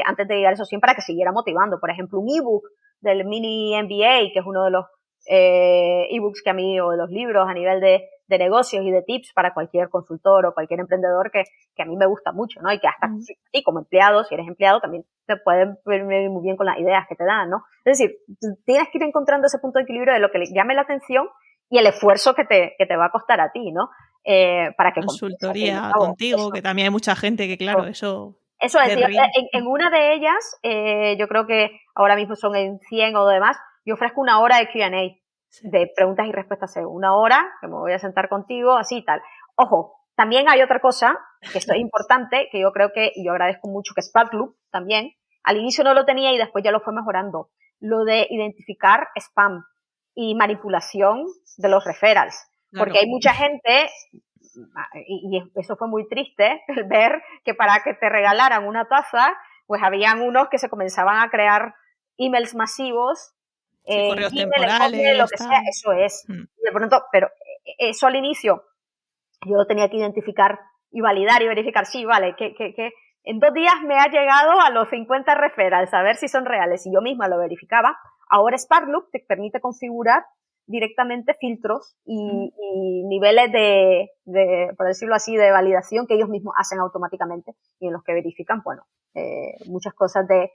antes de llegar a esos 100 para que siguiera motivando. Por ejemplo, un ebook del mini MBA, que es uno de los ebooks que a mí, o de los libros a nivel de negocios y de tips para cualquier consultor o cualquier emprendedor que a mí me gusta mucho, ¿no? Y que hasta y como empleado, si eres empleado, también te pueden venir muy bien con las ideas que te dan, ¿no? Es decir, tienes que ir encontrando ese punto de equilibrio de lo que le llame la atención y el esfuerzo que te va a costar a ti, ¿no? Para que
consultoría contigo, eso. Que también hay mucha gente que, claro, eso
es, en una de ellas, yo creo que ahora mismo son en 100 o demás, yo ofrezco una hora de Q&A, de preguntas y respuestas, una hora, que me voy a sentar contigo, así y tal. Ojo, también hay otra cosa, que esto es importante, que yo creo que, y yo agradezco mucho, que Sparkloop también, al inicio no lo tenía y después ya lo fue mejorando, lo de identificar spam y manipulación de los referrals. Claro. Porque hay mucha gente, y eso fue muy triste, ver que para que te regalaran una taza, pues habían unos que se comenzaban a crear emails masivos,
correos temporales,
lo que sea, eso es. De pronto, pero eso al inicio yo lo tenía que identificar y validar y verificar, sí, vale, que en 2 días me ha llegado a los 50 referrals, a ver si son reales, y yo misma lo verificaba. Ahora Sparkloop te permite configurar directamente filtros y niveles de, por decirlo así, de validación que ellos mismos hacen automáticamente y en los que verifican, bueno, muchas cosas de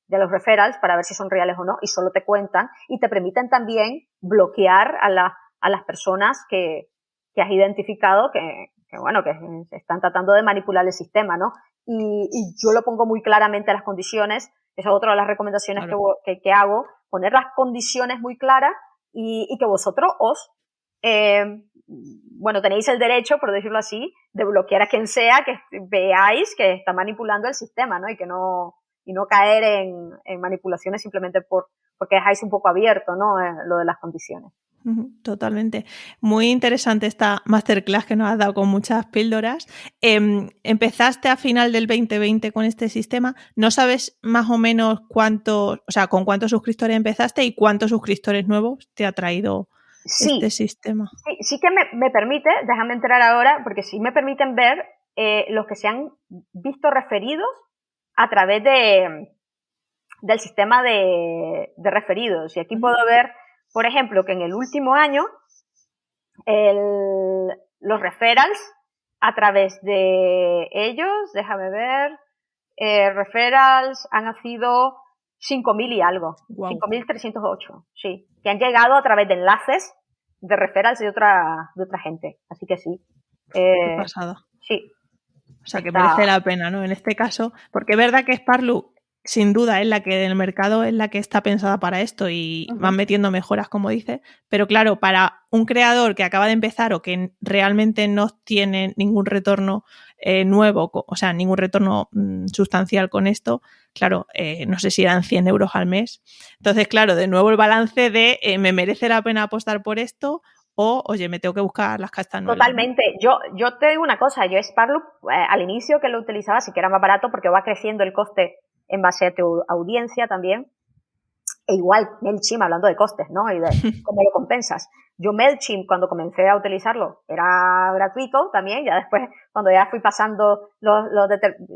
los referrals para ver si son reales o no, y solo te cuentan y te permiten también bloquear a las personas que has identificado que bueno, que están tratando de manipular el sistema, ¿no? Y yo lo pongo muy claramente a las condiciones. Esa es otra de las recomendaciones que hago, poner las condiciones muy claras y que vosotros bueno, tenéis el derecho, por decirlo así, de bloquear a quien sea que veáis que está manipulando el sistema, ¿no? Y no caer en manipulaciones simplemente porque dejáis un poco abierto, ¿no? Lo de las condiciones.
Totalmente. Muy interesante esta masterclass que nos has dado con muchas píldoras. Empezaste a final del 2020 con este sistema. ¿No sabes más o menos con cuántos suscriptores empezaste y cuántos suscriptores nuevos te ha traído este sistema?
Sí que me permite, déjame entrar ahora, porque sí me permiten ver los que se han visto referidos a través del sistema de referidos. Y aquí puedo ver, por ejemplo, que en el último año los referrals a través de ellos, déjame ver, referrals han sido 5.000 y algo, wow. 5.308, sí, que han llegado a través de enlaces de referrals de otra gente, así que sí.
Qué pasada.
Sí.
O sea, que merece la pena, ¿no? En este caso, porque es verdad que Sparloop, sin duda, es la que en el mercado es la que está pensada para esto y van metiendo mejoras, como dices, pero claro, para un creador que acaba de empezar o que realmente no tiene ningún retorno nuevo, o sea, ningún retorno sustancial con esto, claro, no sé si eran 100 euros al mes. Entonces, claro, de nuevo el balance de ¿me merece la pena apostar por esto? O, oye, me tengo que buscar las castañuelas.
Totalmente. ¿No? Yo te digo una cosa, yo Sparloop al inicio que lo utilizaba sí que era más barato porque va creciendo el coste en base a tu audiencia también. E igual MailChimp, hablando de costes, ¿no? Y de cómo lo compensas. Yo MailChimp, cuando comencé a utilizarlo, era gratuito también. Ya después, cuando ya fui pasando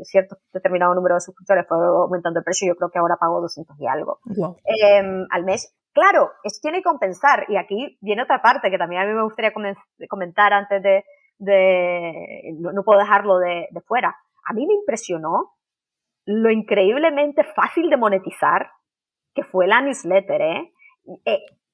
cierto determinado número de suscriptores, fue aumentando el precio. Yo creo que ahora pago 200 y algo.
Wow.
Al mes. Claro, esto tiene que compensar. Y aquí viene otra parte que también a mí me gustaría comentar antes no puedo dejarlo de fuera. A mí me impresionó lo increíblemente fácil de monetizar que fue la newsletter,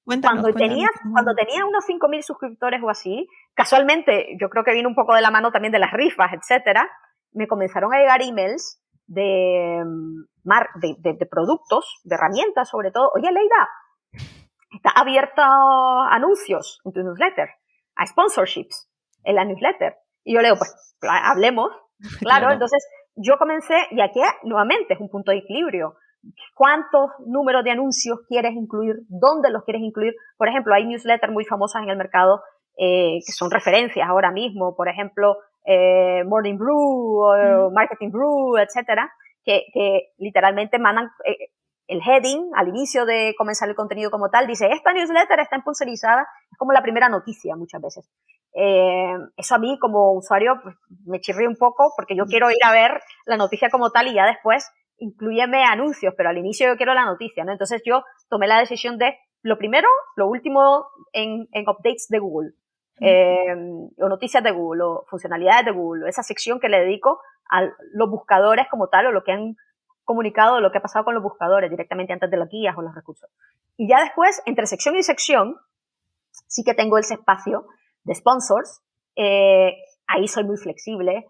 Cuéntanos.
Cuando tenía unos 5.000 suscriptores o así, casualmente, yo creo que vino un poco de la mano también de las rifas, etcétera, me comenzaron a llegar emails de productos, de herramientas sobre todo. Oye, Leida, está abierto a anuncios en tu newsletter, a sponsorships en la newsletter. Y yo le digo, pues, hablemos. Claro. Entonces yo comencé, y aquí nuevamente es un punto de equilibrio. ¿Cuántos números de anuncios quieres incluir? ¿Dónde los quieres incluir? Por ejemplo, hay newsletters muy famosas en el mercado que son referencias ahora mismo. Por ejemplo, Morning Brew, Marketing Brew, etcétera, que literalmente mandan el heading al inicio de comenzar el contenido como tal. Dice, esta newsletter está sponsorizada. Es como la primera noticia muchas veces. Eso a mí como usuario pues, me chirría un poco porque yo quiero ir a ver la noticia como tal y ya después inclúyeme anuncios, pero al inicio yo quiero la noticia, ¿no? Entonces yo tomé la decisión de lo primero, lo último en updates de Google, o noticias de Google, o funcionalidades de Google, esa sección que le dedico a los buscadores como tal, o lo que han comunicado, lo que ha pasado con los buscadores directamente antes de las guías o los recursos. Y ya después, entre sección y sección, sí que tengo ese espacio de sponsors, ahí soy muy flexible.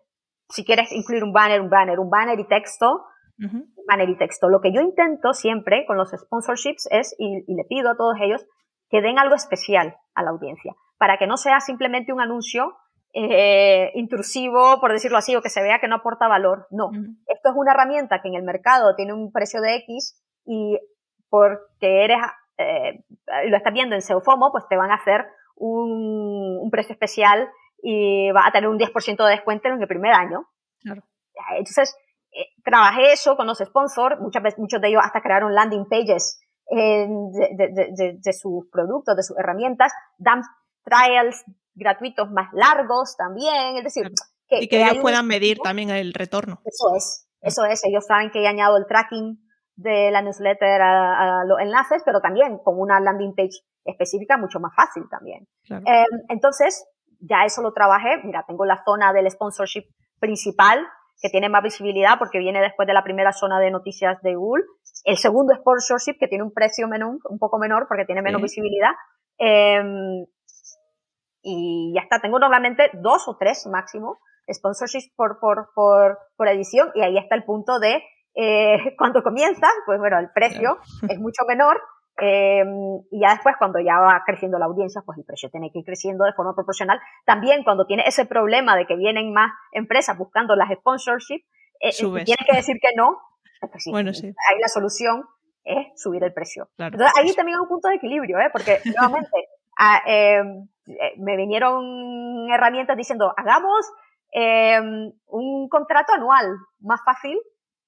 Si quieres incluir un banner y texto, banner y texto. Lo que yo intento siempre con los sponsorships es, y le pido a todos ellos, que den algo especial a la audiencia, para que no sea simplemente un anuncio intrusivo, por decirlo así, o que se vea que no aporta valor. No. Esto es una herramienta que en el mercado tiene un precio de X y porque lo estás viendo en SEOFOMO, pues te van a hacer un precio especial y va a tener un 10% de descuento en el primer año.
Claro.
Entonces, trabajé eso con los sponsors, muchos de ellos hasta crearon landing pages de sus productos, de sus herramientas, dan trials gratuitos más largos también, es decir,
claro. que ellos puedan medir también el retorno.
Eso es, ellos saben que he añado el tracking de la newsletter a los enlaces, pero también con una landing page específica mucho más fácil también.
Claro.
Entonces, ya eso lo trabajé, mira, tengo la zona del sponsorship principal, que tiene más visibilidad porque viene después de la primera zona de noticias de Google. El segundo sponsorship, que tiene un precio un poco menor porque tiene menos visibilidad. Y ya está. Tengo normalmente 2 o 3 máximo sponsorships por edición. Y ahí está el punto de cuando comienza, pues bueno, el precio es mucho menor. Y ya después, cuando ya va creciendo la audiencia, pues el precio tiene que ir creciendo de forma proporcional. También cuando tiene ese problema de que vienen más empresas buscando las sponsorships, tienes que decir que no. Pues sí,
bueno, sí.
Ahí la solución es subir el precio.
Claro,
entonces ahí también hay un punto de equilibrio, porque nuevamente me vinieron herramientas diciendo, hagamos un contrato anual más fácil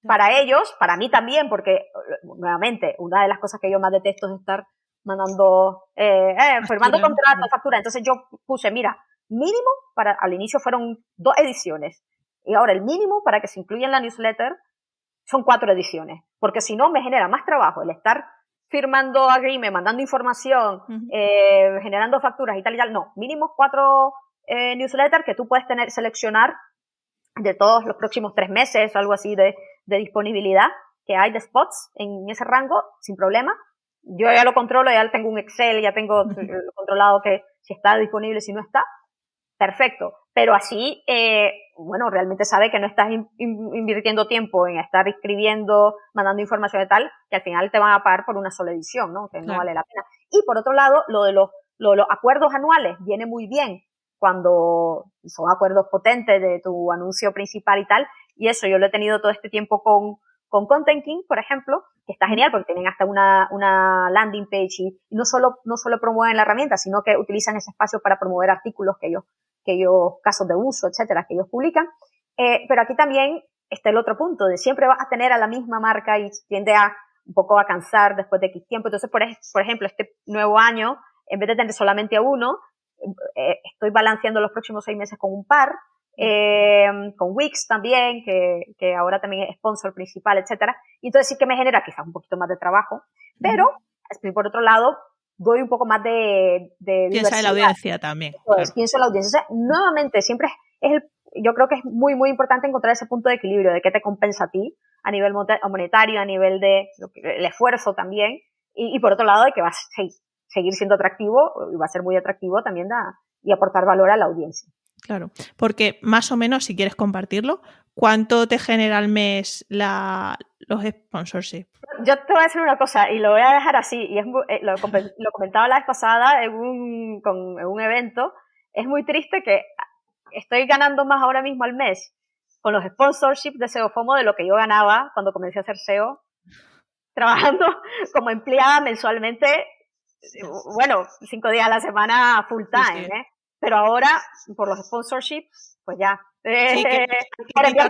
para ellos, para mí también, porque nuevamente una de las cosas que yo más detesto es estar mandando firmando contratos, facturas. Entonces yo puse, mira, mínimo al inicio fueron 2 ediciones y ahora el mínimo para que se incluya en la newsletter son 4 ediciones, porque si no me genera más trabajo el estar firmando agreement, mandando información, generando facturas y tal. No, mínimo 4 newsletters que tú puedes seleccionar de todos los próximos 3 meses o algo así de disponibilidad que hay de spots en ese rango, sin problema. Yo ya lo controlo, ya tengo un Excel, ya tengo controlado que si está disponible, si no está. Perfecto. Pero así, realmente sabe que no estás invirtiendo tiempo en estar escribiendo, mandando información y tal, que al final te van a pagar por una sola edición, ¿no? Que no vale la pena. Y por otro lado, lo de los acuerdos anuales viene muy bien cuando son acuerdos potentes de tu anuncio principal y tal. Y eso yo lo he tenido todo este tiempo con Content King, por ejemplo, que está genial porque tienen hasta una landing page y no solo promueven la herramienta, sino que utilizan ese espacio para promover artículos que ellos casos de uso, etcétera, que ellos publican. Pero aquí también está el otro punto de siempre vas a tener a la misma marca y tiende a un poco a cansar después de X tiempo. Entonces, por ejemplo, este nuevo año, en vez de tener solamente a uno, estoy balanceando los próximos 6 meses con un par, con Wix también, que ahora también es sponsor principal, etcétera. Y entonces sí que me genera quizás un poquito más de trabajo, pero por otro lado doy un poco más de
piensa en la audiencia también.
Pues, claro. Pienso en la audiencia. O sea, nuevamente, siempre yo creo que es muy, muy importante encontrar ese punto de equilibrio de qué te compensa a ti a nivel monetario, a nivel de el esfuerzo también, y por otro lado de que vas a seguir siendo atractivo y va a ser muy atractivo también y aportar valor a la audiencia.
Claro, porque más o menos, si quieres compartirlo, ¿cuánto te genera al mes los sponsorships?
Yo te voy a decir una cosa y lo voy a dejar así, y lo comentaba la vez pasada en un evento. Es muy triste que estoy ganando más ahora mismo al mes con los sponsorships de SEO FOMO de lo que yo ganaba cuando comencé a hacer SEO, trabajando como empleada mensualmente, 5 días a la semana full time, sí. Pero ahora, por los sponsorships, pues ya. Sí, por enviar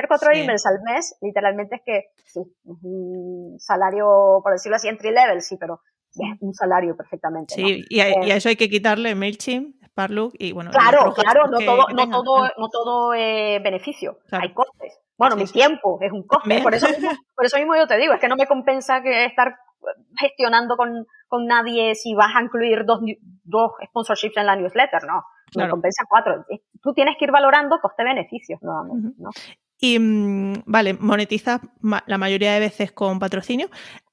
4 emails al mes, literalmente es que, sí, un salario, por decirlo así, entry level, sí, pero es un salario perfectamente.
Sí, ¿no? Y a eso hay que quitarle MailChimp, Sparklook y bueno.
Claro, no todo beneficio, claro. Hay costes. Bueno, mi tiempo es un coste, por eso mismo yo te digo, es que no me compensa que estar gestionando con nadie si vas a incluir dos sponsorships en la newsletter, no, claro. Me compensa 4. Tú tienes que ir valorando coste-beneficios nuevamente, ¿no?
Y, vale, monetizas la mayoría de veces con patrocinio.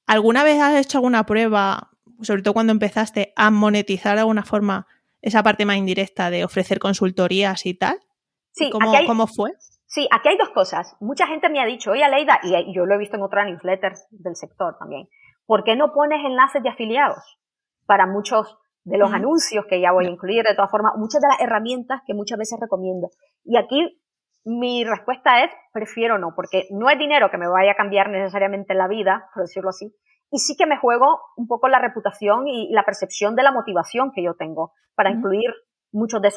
¿Alguna vez has hecho alguna prueba, sobre todo cuando empezaste, a monetizar de alguna forma esa parte más indirecta de ofrecer consultorías y tal?
Sí.
¿Cómo fue?
Sí, aquí hay 2 cosas. Mucha gente me ha dicho, oye, Aleida, y yo lo he visto en otras newsletters del sector también, ¿por qué no pones enlaces de afiliados para muchos de los anuncios que ya voy a incluir? De todas formas, muchas de las herramientas que muchas veces recomiendo. Y aquí mi respuesta es, prefiero no, porque no es dinero que me vaya a cambiar necesariamente la vida, por decirlo así, y sí que me juego un poco la reputación y la percepción de la motivación que yo tengo para incluir muchas de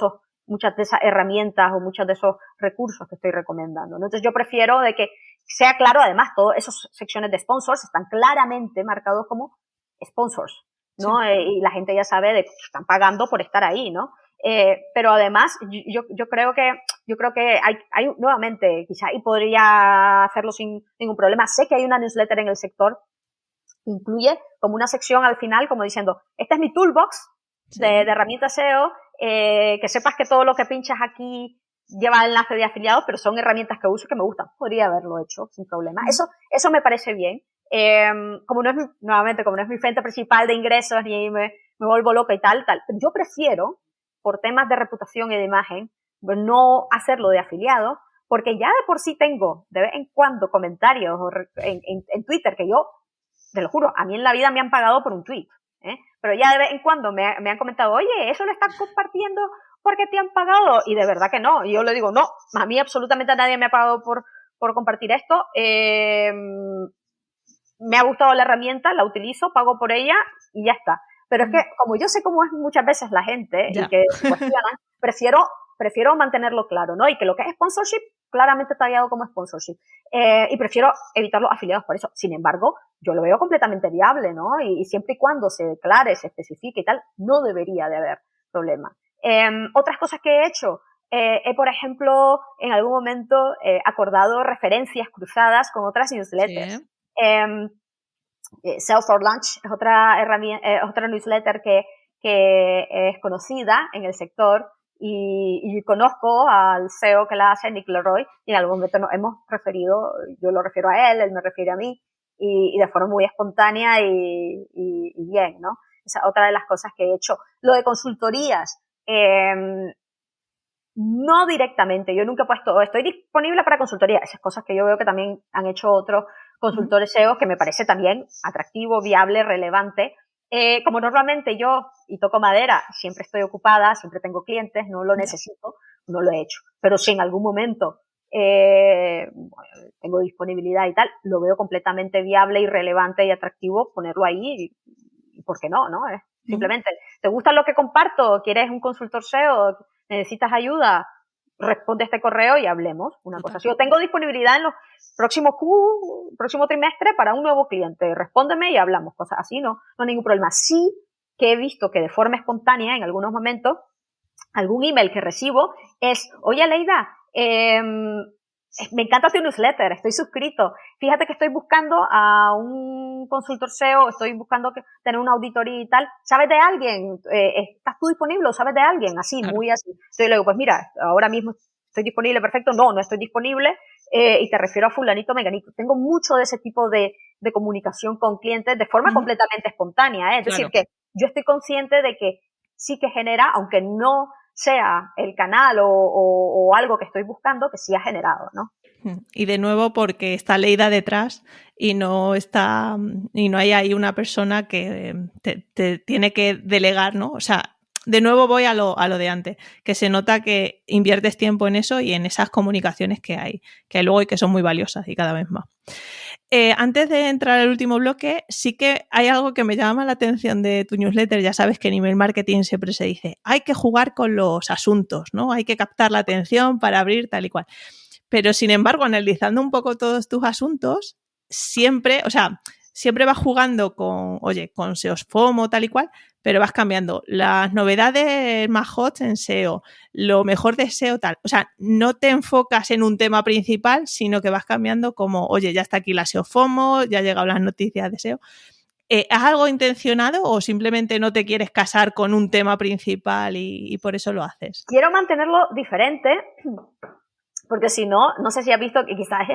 esas herramientas o muchos de esos recursos que estoy recomendando, ¿no? Entonces yo prefiero de que sea claro, además, todas esas secciones de sponsors están claramente marcados como sponsors, ¿no? Sí. Y la gente ya sabe de que están pagando por estar ahí, ¿no? Pero además, yo creo que hay nuevamente, quizá, y podría hacerlo sin ningún problema. Sé que hay una newsletter en el sector que incluye como una sección al final, como diciendo, esta es mi toolbox de herramientas SEO, que sepas que todo lo que pinchas aquí lleva enlace de afiliados, pero son herramientas que uso y que me gustan. Podría haberlo hecho sin problema. Eso me parece bien. Como no es mi fuente principal de ingresos, ni me vuelvo loca y tal. Yo prefiero, por temas de reputación y de imagen, no hacerlo de afiliado, porque ya de por sí tengo de vez en cuando comentarios en Twitter que yo, te lo juro, a mí en la vida me han pagado por un tweet, pero ya de vez en cuando me han comentado, oye, eso lo estás compartiendo porque te han pagado, y de verdad que no. Y yo le digo, no, a mí absolutamente nadie me ha pagado por compartir esto. Me ha gustado la herramienta, la utilizo, pago por ella y ya está. Pero es que, como yo sé cómo es muchas veces la gente y que cuestionan, prefiero mantenerlo claro, ¿no? Y que lo que es sponsorship, claramente está guiado como sponsorship. Y prefiero evitar los afiliados por eso. Sin embargo, yo lo veo completamente viable, ¿no? Y siempre y cuando se declare, se especifique y tal, no debería de haber problema. Otras cosas que he hecho, Por ejemplo, en algún momento acordado referencias cruzadas con otras newsletters. Sí. Sell for Lunch es otra herramienta, otra newsletter que es conocida en el sector y conozco al CEO que la hace, Nick Leroy, y en algún momento nos hemos referido, yo lo refiero a él me refiere a mí, y de forma muy espontánea y bien, ¿no? Esa es otra de las cosas que he hecho. Lo de consultorías, no directamente, yo nunca he puesto, estoy disponible para consultoría, esas cosas que yo veo que también han hecho otros consultores SEO, que me parece también atractivo, viable, relevante. Como normalmente yo, y toco madera, siempre estoy ocupada, siempre tengo clientes, no lo necesito, no lo he hecho. Pero si en algún momento tengo disponibilidad y tal, lo veo completamente viable y relevante y atractivo ponerlo ahí, y ¿por qué no? Simplemente, ¿te gusta lo que comparto? ¿Quieres un consultor SEO? ¿Necesitas ayuda? Responde este correo y hablemos. Una cosa así. Yo tengo disponibilidad en los próximo trimestre para un nuevo cliente. Respóndeme y hablamos. Cosas así, no hay ningún problema. Sí que he visto que de forma espontánea, en algunos momentos, algún email que recibo es, oye, Aleida, me encanta tu newsletter, estoy suscrito. Fíjate que estoy buscando a un consultor SEO, estoy buscando tener una auditoría y tal. ¿Sabes de alguien? ¿Estás tú disponible o sabes de alguien? Así, claro. Muy así. Entonces le digo, pues mira, ahora mismo estoy disponible, perfecto. No estoy disponible y te refiero a fulanito, meganito. Tengo mucho de ese tipo de comunicación con clientes de forma completamente espontánea. Es decir, que yo estoy consciente de que sí que genera, aunque no sea el canal o algo que estoy buscando, que sí ha generado, ¿no?
Y de nuevo porque está Aleida detrás y no hay ahí una persona que te tiene que delegar, ¿no? O sea, de nuevo voy a lo de antes, que se nota que inviertes tiempo en eso y en esas comunicaciones que hay luego y que son muy valiosas y cada vez más. Antes de entrar al último bloque, sí que hay algo que me llama la atención de tu newsletter. Ya sabes que en email marketing siempre se dice, hay que jugar con los asuntos, ¿no? Hay que captar la atención para abrir tal y cual. Pero, sin embargo, analizando un poco todos tus asuntos, siempre vas jugando con SEOsFOMO, tal y cual, pero vas cambiando las novedades más hot en SEO, lo mejor de SEO, tal. O sea, no te enfocas en un tema principal, sino que vas cambiando como, oye, ya está aquí la SEOfOMO, ya han llegado las noticias de SEO. ¿Es algo intencionado o simplemente no te quieres casar con un tema principal y por eso lo haces?
Quiero mantenerlo diferente, porque si no, no sé si has visto que quizás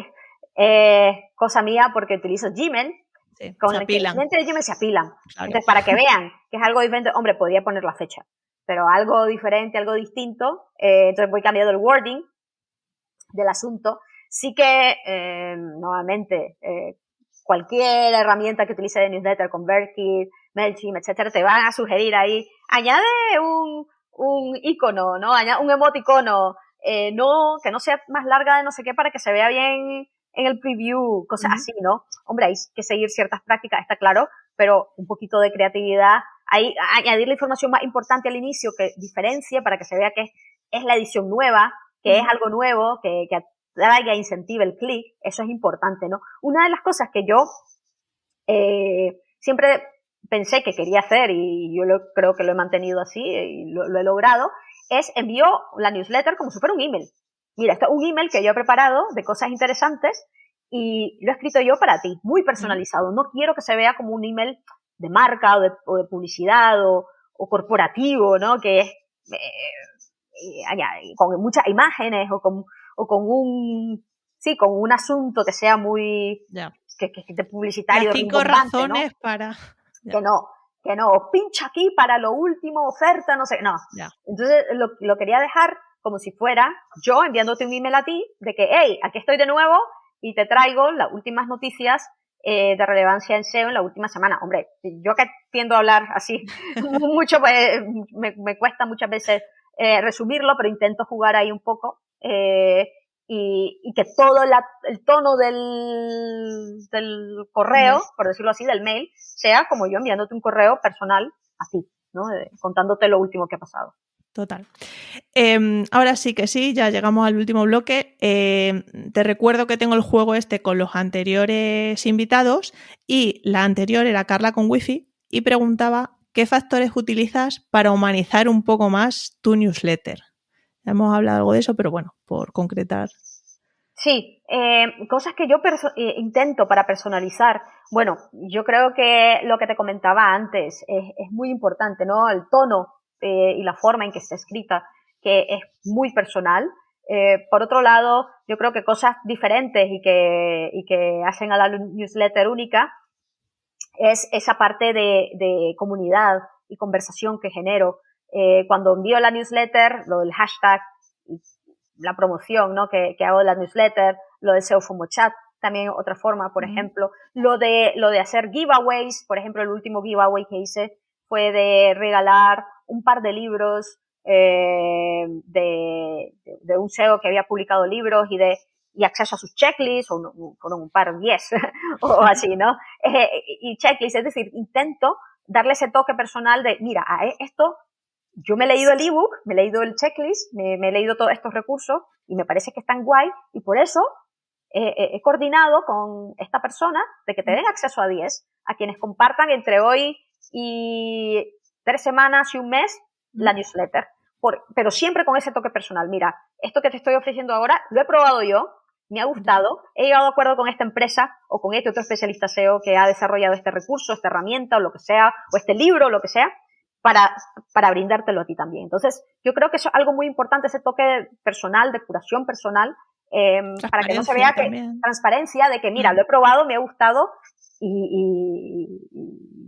es cosa mía porque utilizo Gmail.
Sí,
con
el
cliente de Gmail se apilan. Claro. Entonces, para que vean que es algo diferente, hombre, podría poner la fecha, pero algo diferente, algo distinto, entonces voy cambiando el wording del asunto. Sí que, nuevamente, cualquier herramienta que utilice de newsletter, ConvertKit, MailChimp, etcétera, te van a sugerir ahí, añade un icono, ¿no? Añade un emoticono, que no sea más larga de no sé qué para que se vea bien en el preview, cosas así, ¿no? Hombre, hay que seguir ciertas prácticas, está claro, pero un poquito de creatividad, ahí añadir la información más importante al inicio que diferencie para que se vea que es la edición nueva, que es algo nuevo, que traiga, incentive el clic, eso es importante, ¿no? Una de las cosas que yo siempre pensé que quería hacer y yo creo que lo he mantenido así y lo he logrado, es envío la newsletter como si fuera un email. Mira, esto es un email que yo he preparado de cosas interesantes y lo he escrito yo para ti, muy personalizado. No quiero que se vea como un email de marca o de publicidad o corporativo, ¿no? Que es con muchas imágenes o con un asunto que sea muy que de publicitario.
Las 5 razones, ¿no? Para...
Que no, pincha aquí para lo último, oferta, no sé, no. Entonces lo quería dejar como si fuera yo enviándote un email a ti de que, hey, aquí estoy de nuevo y te traigo las últimas noticias de relevancia en SEO en la última semana. Hombre, yo que tiendo a hablar así mucho, pues me cuesta muchas veces resumirlo, pero intento jugar ahí un poco y que todo el tono del correo, por decirlo así, del mail, sea como yo enviándote un correo personal a ti, ¿no? Contándote lo último que ha pasado.
Total. Ahora sí que sí, ya llegamos al último bloque. Te recuerdo que tengo el juego este con los anteriores invitados y la anterior era Carla con Wi-Fi y preguntaba qué factores utilizas para humanizar un poco más tu newsletter. hemos hablado algo de eso, pero bueno, por concretar.
Sí, cosas que yo intento para personalizar. Bueno, yo creo que lo que te comentaba antes es muy importante, ¿no? El tono y la forma en que está escrita, que es muy personal. Por otro lado, yo creo que cosas diferentes y que hacen a la newsletter única es esa parte de comunidad y conversación que genero. Cuando envío la newsletter, lo del hashtag, la promoción, ¿no? que hago de la newsletter, lo del SEO FOMO Chat, también otra forma, por ejemplo, lo de hacer giveaways, por ejemplo, el último giveaway que hice fue de regalar un par de libros de un SEO que había publicado libros y acceso a sus checklists, o no, fueron un par, 10, o así, ¿no? Y checklists, es decir, intento darle ese toque personal de, mira, a esto yo me he leído el ebook, me he leído el checklist, me he leído todos estos recursos y me parece que están guay y por eso he coordinado con esta persona de que te den acceso a 10, a quienes compartan entre hoy y 3 semanas y un mes la newsletter. Pero siempre con ese toque personal. Mira, esto que te estoy ofreciendo ahora lo he probado yo, me ha gustado, he llegado a acuerdo con esta empresa o con este otro especialista SEO que ha desarrollado este recurso, esta herramienta o lo que sea, o este libro o lo que sea, para brindártelo a ti también. Entonces, yo creo que eso es algo muy importante, ese toque personal, de curación personal, para que no se vea transparencia de que, mira, lo he probado, me ha gustado y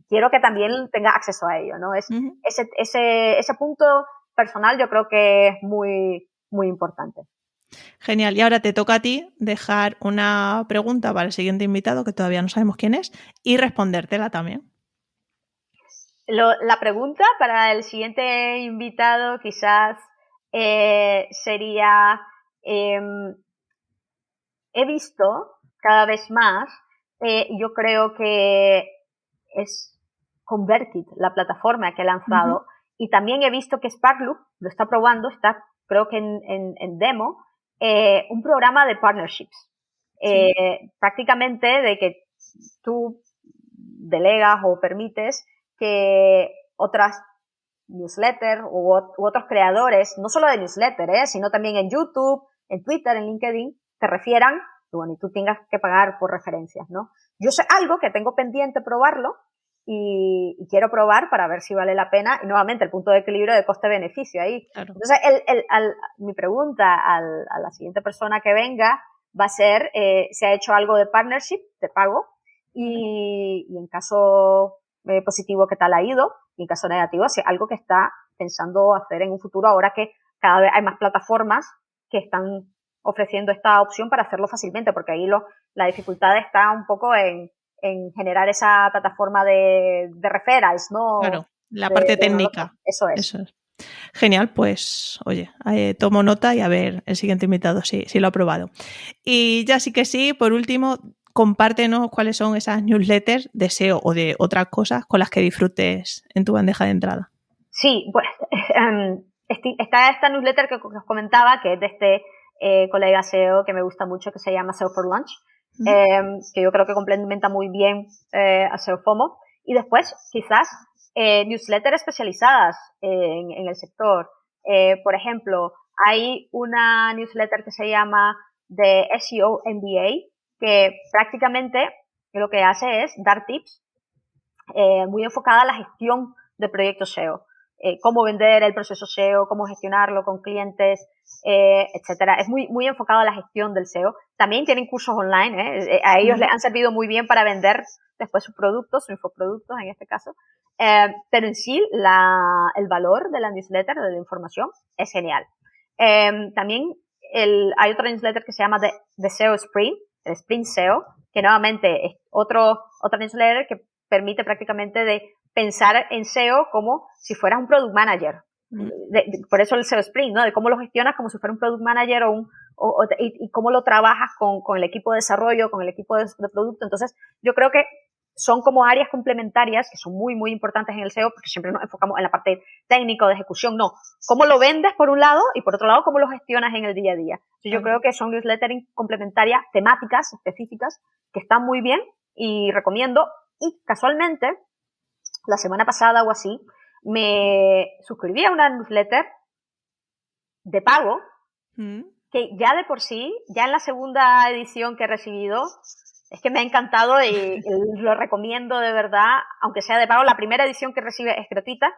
quiero que también tenga acceso a ello, ¿no? Ese punto personal yo creo que es muy, muy importante.
Genial. Y ahora te toca a ti dejar una pregunta para el siguiente invitado, que todavía no sabemos quién es, y respondértela también.
La pregunta para el siguiente invitado quizás sería, he visto cada vez más, yo creo que es Convertit, la plataforma que he lanzado, y también he visto que Sparkloop lo está probando, está creo que en demo, un programa de partnerships. Sí. Prácticamente de que tú delegas o permites que otras newsletters u otros creadores, no solo de newsletter, sino también en YouTube, en Twitter, en LinkedIn, te refieran, bueno, y tú tengas que pagar por referencias, ¿no? Yo sé algo que tengo pendiente probarlo y quiero probar para ver si vale la pena, y nuevamente el punto de equilibrio de coste-beneficio ahí. Claro. Entonces, mi pregunta a la siguiente persona que venga va a ser, si ha hecho algo de partnership, te pago, y en caso positivo, ¿qué tal ha ido? Y en caso negativo, si es algo que está pensando hacer en un futuro, ahora que cada vez hay más plataformas que están ofreciendo esta opción para hacerlo fácilmente, porque ahí la dificultad está un poco en generar esa plataforma de referrals, ¿no?
Claro, la parte técnica.
Eso es.
Eso es. Genial, pues oye, tomo nota y a ver el siguiente invitado si lo ha probado. Y ya sí que sí, por último, compártenos cuáles son esas newsletters de SEO o de otras cosas con las que disfrutes en tu bandeja de entrada.
Sí, pues está esta newsletter que os comentaba, que es de este colega SEO que me gusta mucho, que se llama SEO for Lunch, que yo creo que complementa muy bien a SEO FOMO. Y después, quizás, newsletters especializadas en el sector. Por ejemplo, hay una newsletter que se llama The SEO MBA, que prácticamente lo que hace es dar tips muy enfocada a la gestión de proyectos SEO. Cómo vender el proceso SEO, cómo gestionarlo con clientes, etcétera. Es muy, muy enfocado a la gestión del SEO. También tienen cursos online, a ellos les han servido muy bien para vender después sus productos, sus infoproductos en este caso. Pero en sí, el valor de la newsletter, de la información, es genial. También hay otra newsletter que se llama The SEO Sprint, el Sprint SEO, que nuevamente es otra newsletter que permite prácticamente de pensar en SEO como si fueras un product manager. Por eso el SEO Sprint, ¿no? De cómo lo gestionas como si fuera un product manager y cómo lo trabajas con el equipo de desarrollo, con el equipo de producto. Entonces, yo creo que son como áreas complementarias que son muy, muy importantes en el SEO, porque siempre nos enfocamos en la parte técnica de ejecución. No, cómo lo vendes por un lado y por otro lado, cómo lo gestionas en el día a día. Entonces, yo creo que son newsletters complementarias, temáticas específicas, que están muy bien y recomiendo. Y casualmente, la semana pasada o así, me suscribí a una newsletter de pago, que ya de por sí, ya en la segunda edición que he recibido, es que me ha encantado y lo recomiendo de verdad, aunque sea de pago. La primera edición que recibe es gratuita,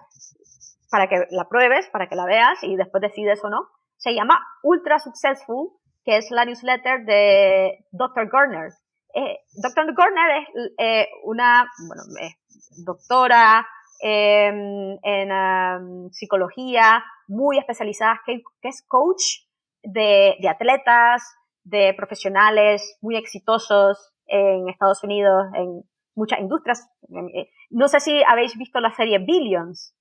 para que la pruebes, para que la veas y después decides o no. Se llama Ultra Successful, que es la newsletter de Dr. Garner. Dr. Garner es una doctora en psicología, muy especializada, que es coach de atletas, de profesionales muy exitosos en Estados Unidos, en muchas industrias. No sé si habéis visto la serie Billions.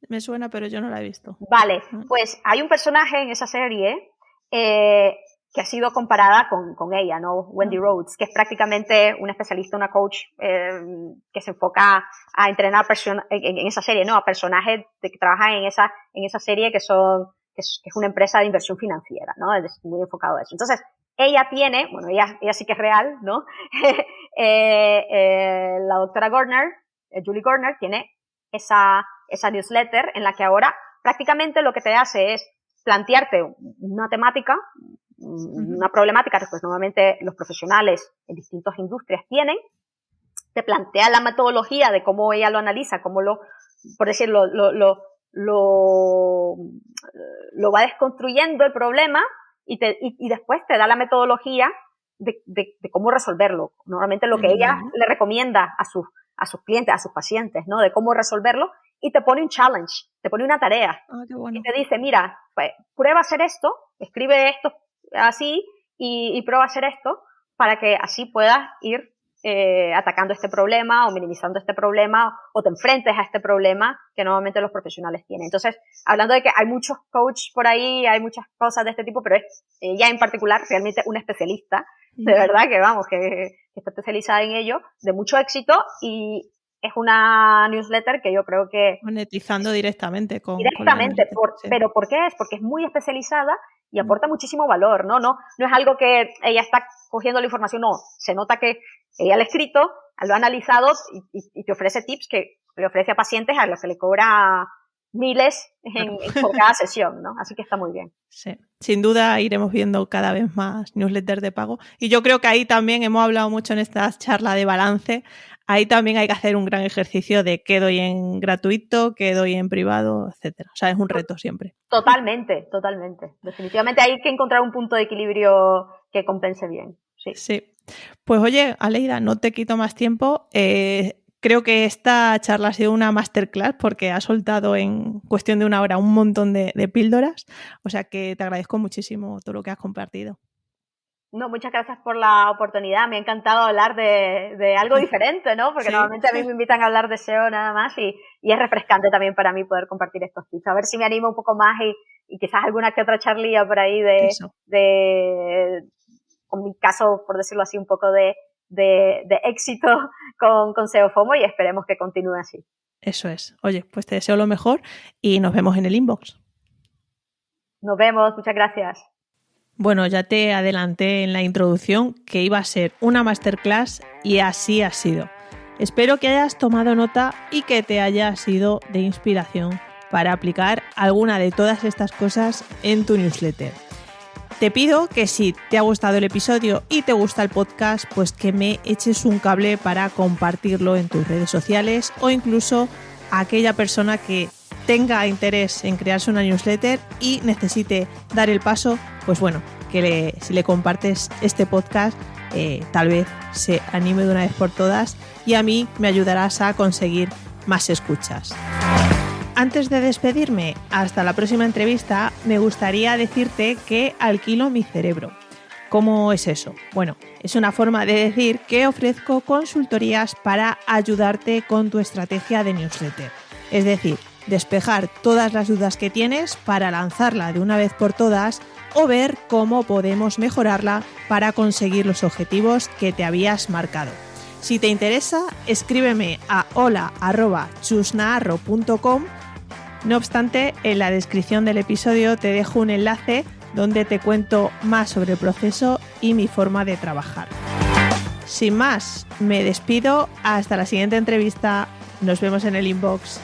Me suena, pero yo no la he visto.
Vale, pues hay un personaje en esa serie que ha sido comparada con ella, ¿no? Wendy Rhodes, que es prácticamente una especialista, una coach que se enfoca a entrenar en esa serie, ¿no? A personajes que trabajan en esa serie que es una empresa de inversión financiera, ¿no? Es muy enfocado a eso. Entonces, ella tiene, bueno, ella sí que es real, ¿no? La doctora Garner, Julie Garner, tiene esa newsletter en la que ahora prácticamente lo que te hace es plantearte una temática, una problemática que pues normalmente los profesionales en distintas industrias tienen, te plantea la metodología de cómo ella lo analiza, cómo por decirlo, lo va desconstruyendo el problema y después te da la metodología de cómo resolverlo. Normalmente lo que ella le recomienda a sus clientes, a sus pacientes, ¿no? De cómo resolverlo, y te pone un challenge, te pone una tarea.
Qué bueno.
Y te dice, mira, pues, prueba a hacer esto, escribe esto así y prueba a hacer esto para que así puedas ir atacando este problema o minimizando este problema o te enfrentes a este problema que normalmente los profesionales tienen. Entonces, hablando de que hay muchos coaches por ahí, hay muchas cosas de este tipo, pero es ella en particular realmente una especialista, de verdad que está especializada en ello, de mucho éxito, y es una newsletter que yo creo que...
Monetizando directamente
Directamente,
sí.
¿Pero por qué es? Porque es muy especializada y aporta muchísimo valor, ¿no? No es algo que ella está cogiendo la información, no. Se nota que ella lo ha escrito, lo ha analizado y te ofrece tips que le ofrece a pacientes a los que le cobra miles por cada sesión, ¿no? Así que está muy bien.
Sí, sin duda iremos viendo cada vez más newsletters de pago. Y yo creo que ahí también hemos hablado mucho en esta charla de balance. Ahí también hay que hacer un gran ejercicio de qué doy en gratuito, qué doy en privado, etcétera. O sea, es un reto siempre.
Totalmente. Definitivamente hay que encontrar un punto de equilibrio que compense bien.
Sí. Pues oye, Aleida, no te quito más tiempo. Creo que esta charla ha sido una masterclass porque ha soltado en cuestión de una hora un montón de píldoras. O sea que te agradezco muchísimo todo lo que has compartido.
No, muchas gracias por la oportunidad. Me ha encantado hablar de algo diferente, ¿no? Porque normalmente a mí me invitan a hablar de SEO nada más y es refrescante también para mí poder compartir estos tips. A ver si me animo un poco más y quizás alguna que otra charlilla por ahí con mi caso, por decirlo así, un poco de éxito con SEO FOMO, y esperemos que continúe así.
Eso es. Oye, pues te deseo lo mejor y nos vemos en el inbox.
Nos vemos, muchas gracias.
Bueno, ya te adelanté en la introducción que iba a ser una masterclass y así ha sido. Espero que hayas tomado nota y que te haya sido de inspiración para aplicar alguna de todas estas cosas en tu newsletter. Te pido que si te ha gustado el episodio y te gusta el podcast, pues que me eches un cable para compartirlo en tus redes sociales o incluso a aquella persona que tenga interés en crearse una newsletter y necesite dar el paso, pues bueno, si le compartes este podcast, tal vez se anime de una vez por todas y a mí me ayudarás a conseguir más escuchas. Antes de despedirme, hasta la próxima entrevista, me gustaría decirte que alquilo mi cerebro. ¿Cómo es eso? Bueno, es una forma de decir que ofrezco consultorías para ayudarte con tu estrategia de newsletter. Es decir, despejar todas las dudas que tienes para lanzarla de una vez por todas o ver cómo podemos mejorarla para conseguir los objetivos que te habías marcado. Si te interesa, escríbeme a hola@chusnaharro.com. No obstante, en la descripción del episodio te dejo un enlace donde te cuento más sobre el proceso y mi forma de trabajar. Sin más, me despido. Hasta la siguiente entrevista. Nos vemos en el inbox.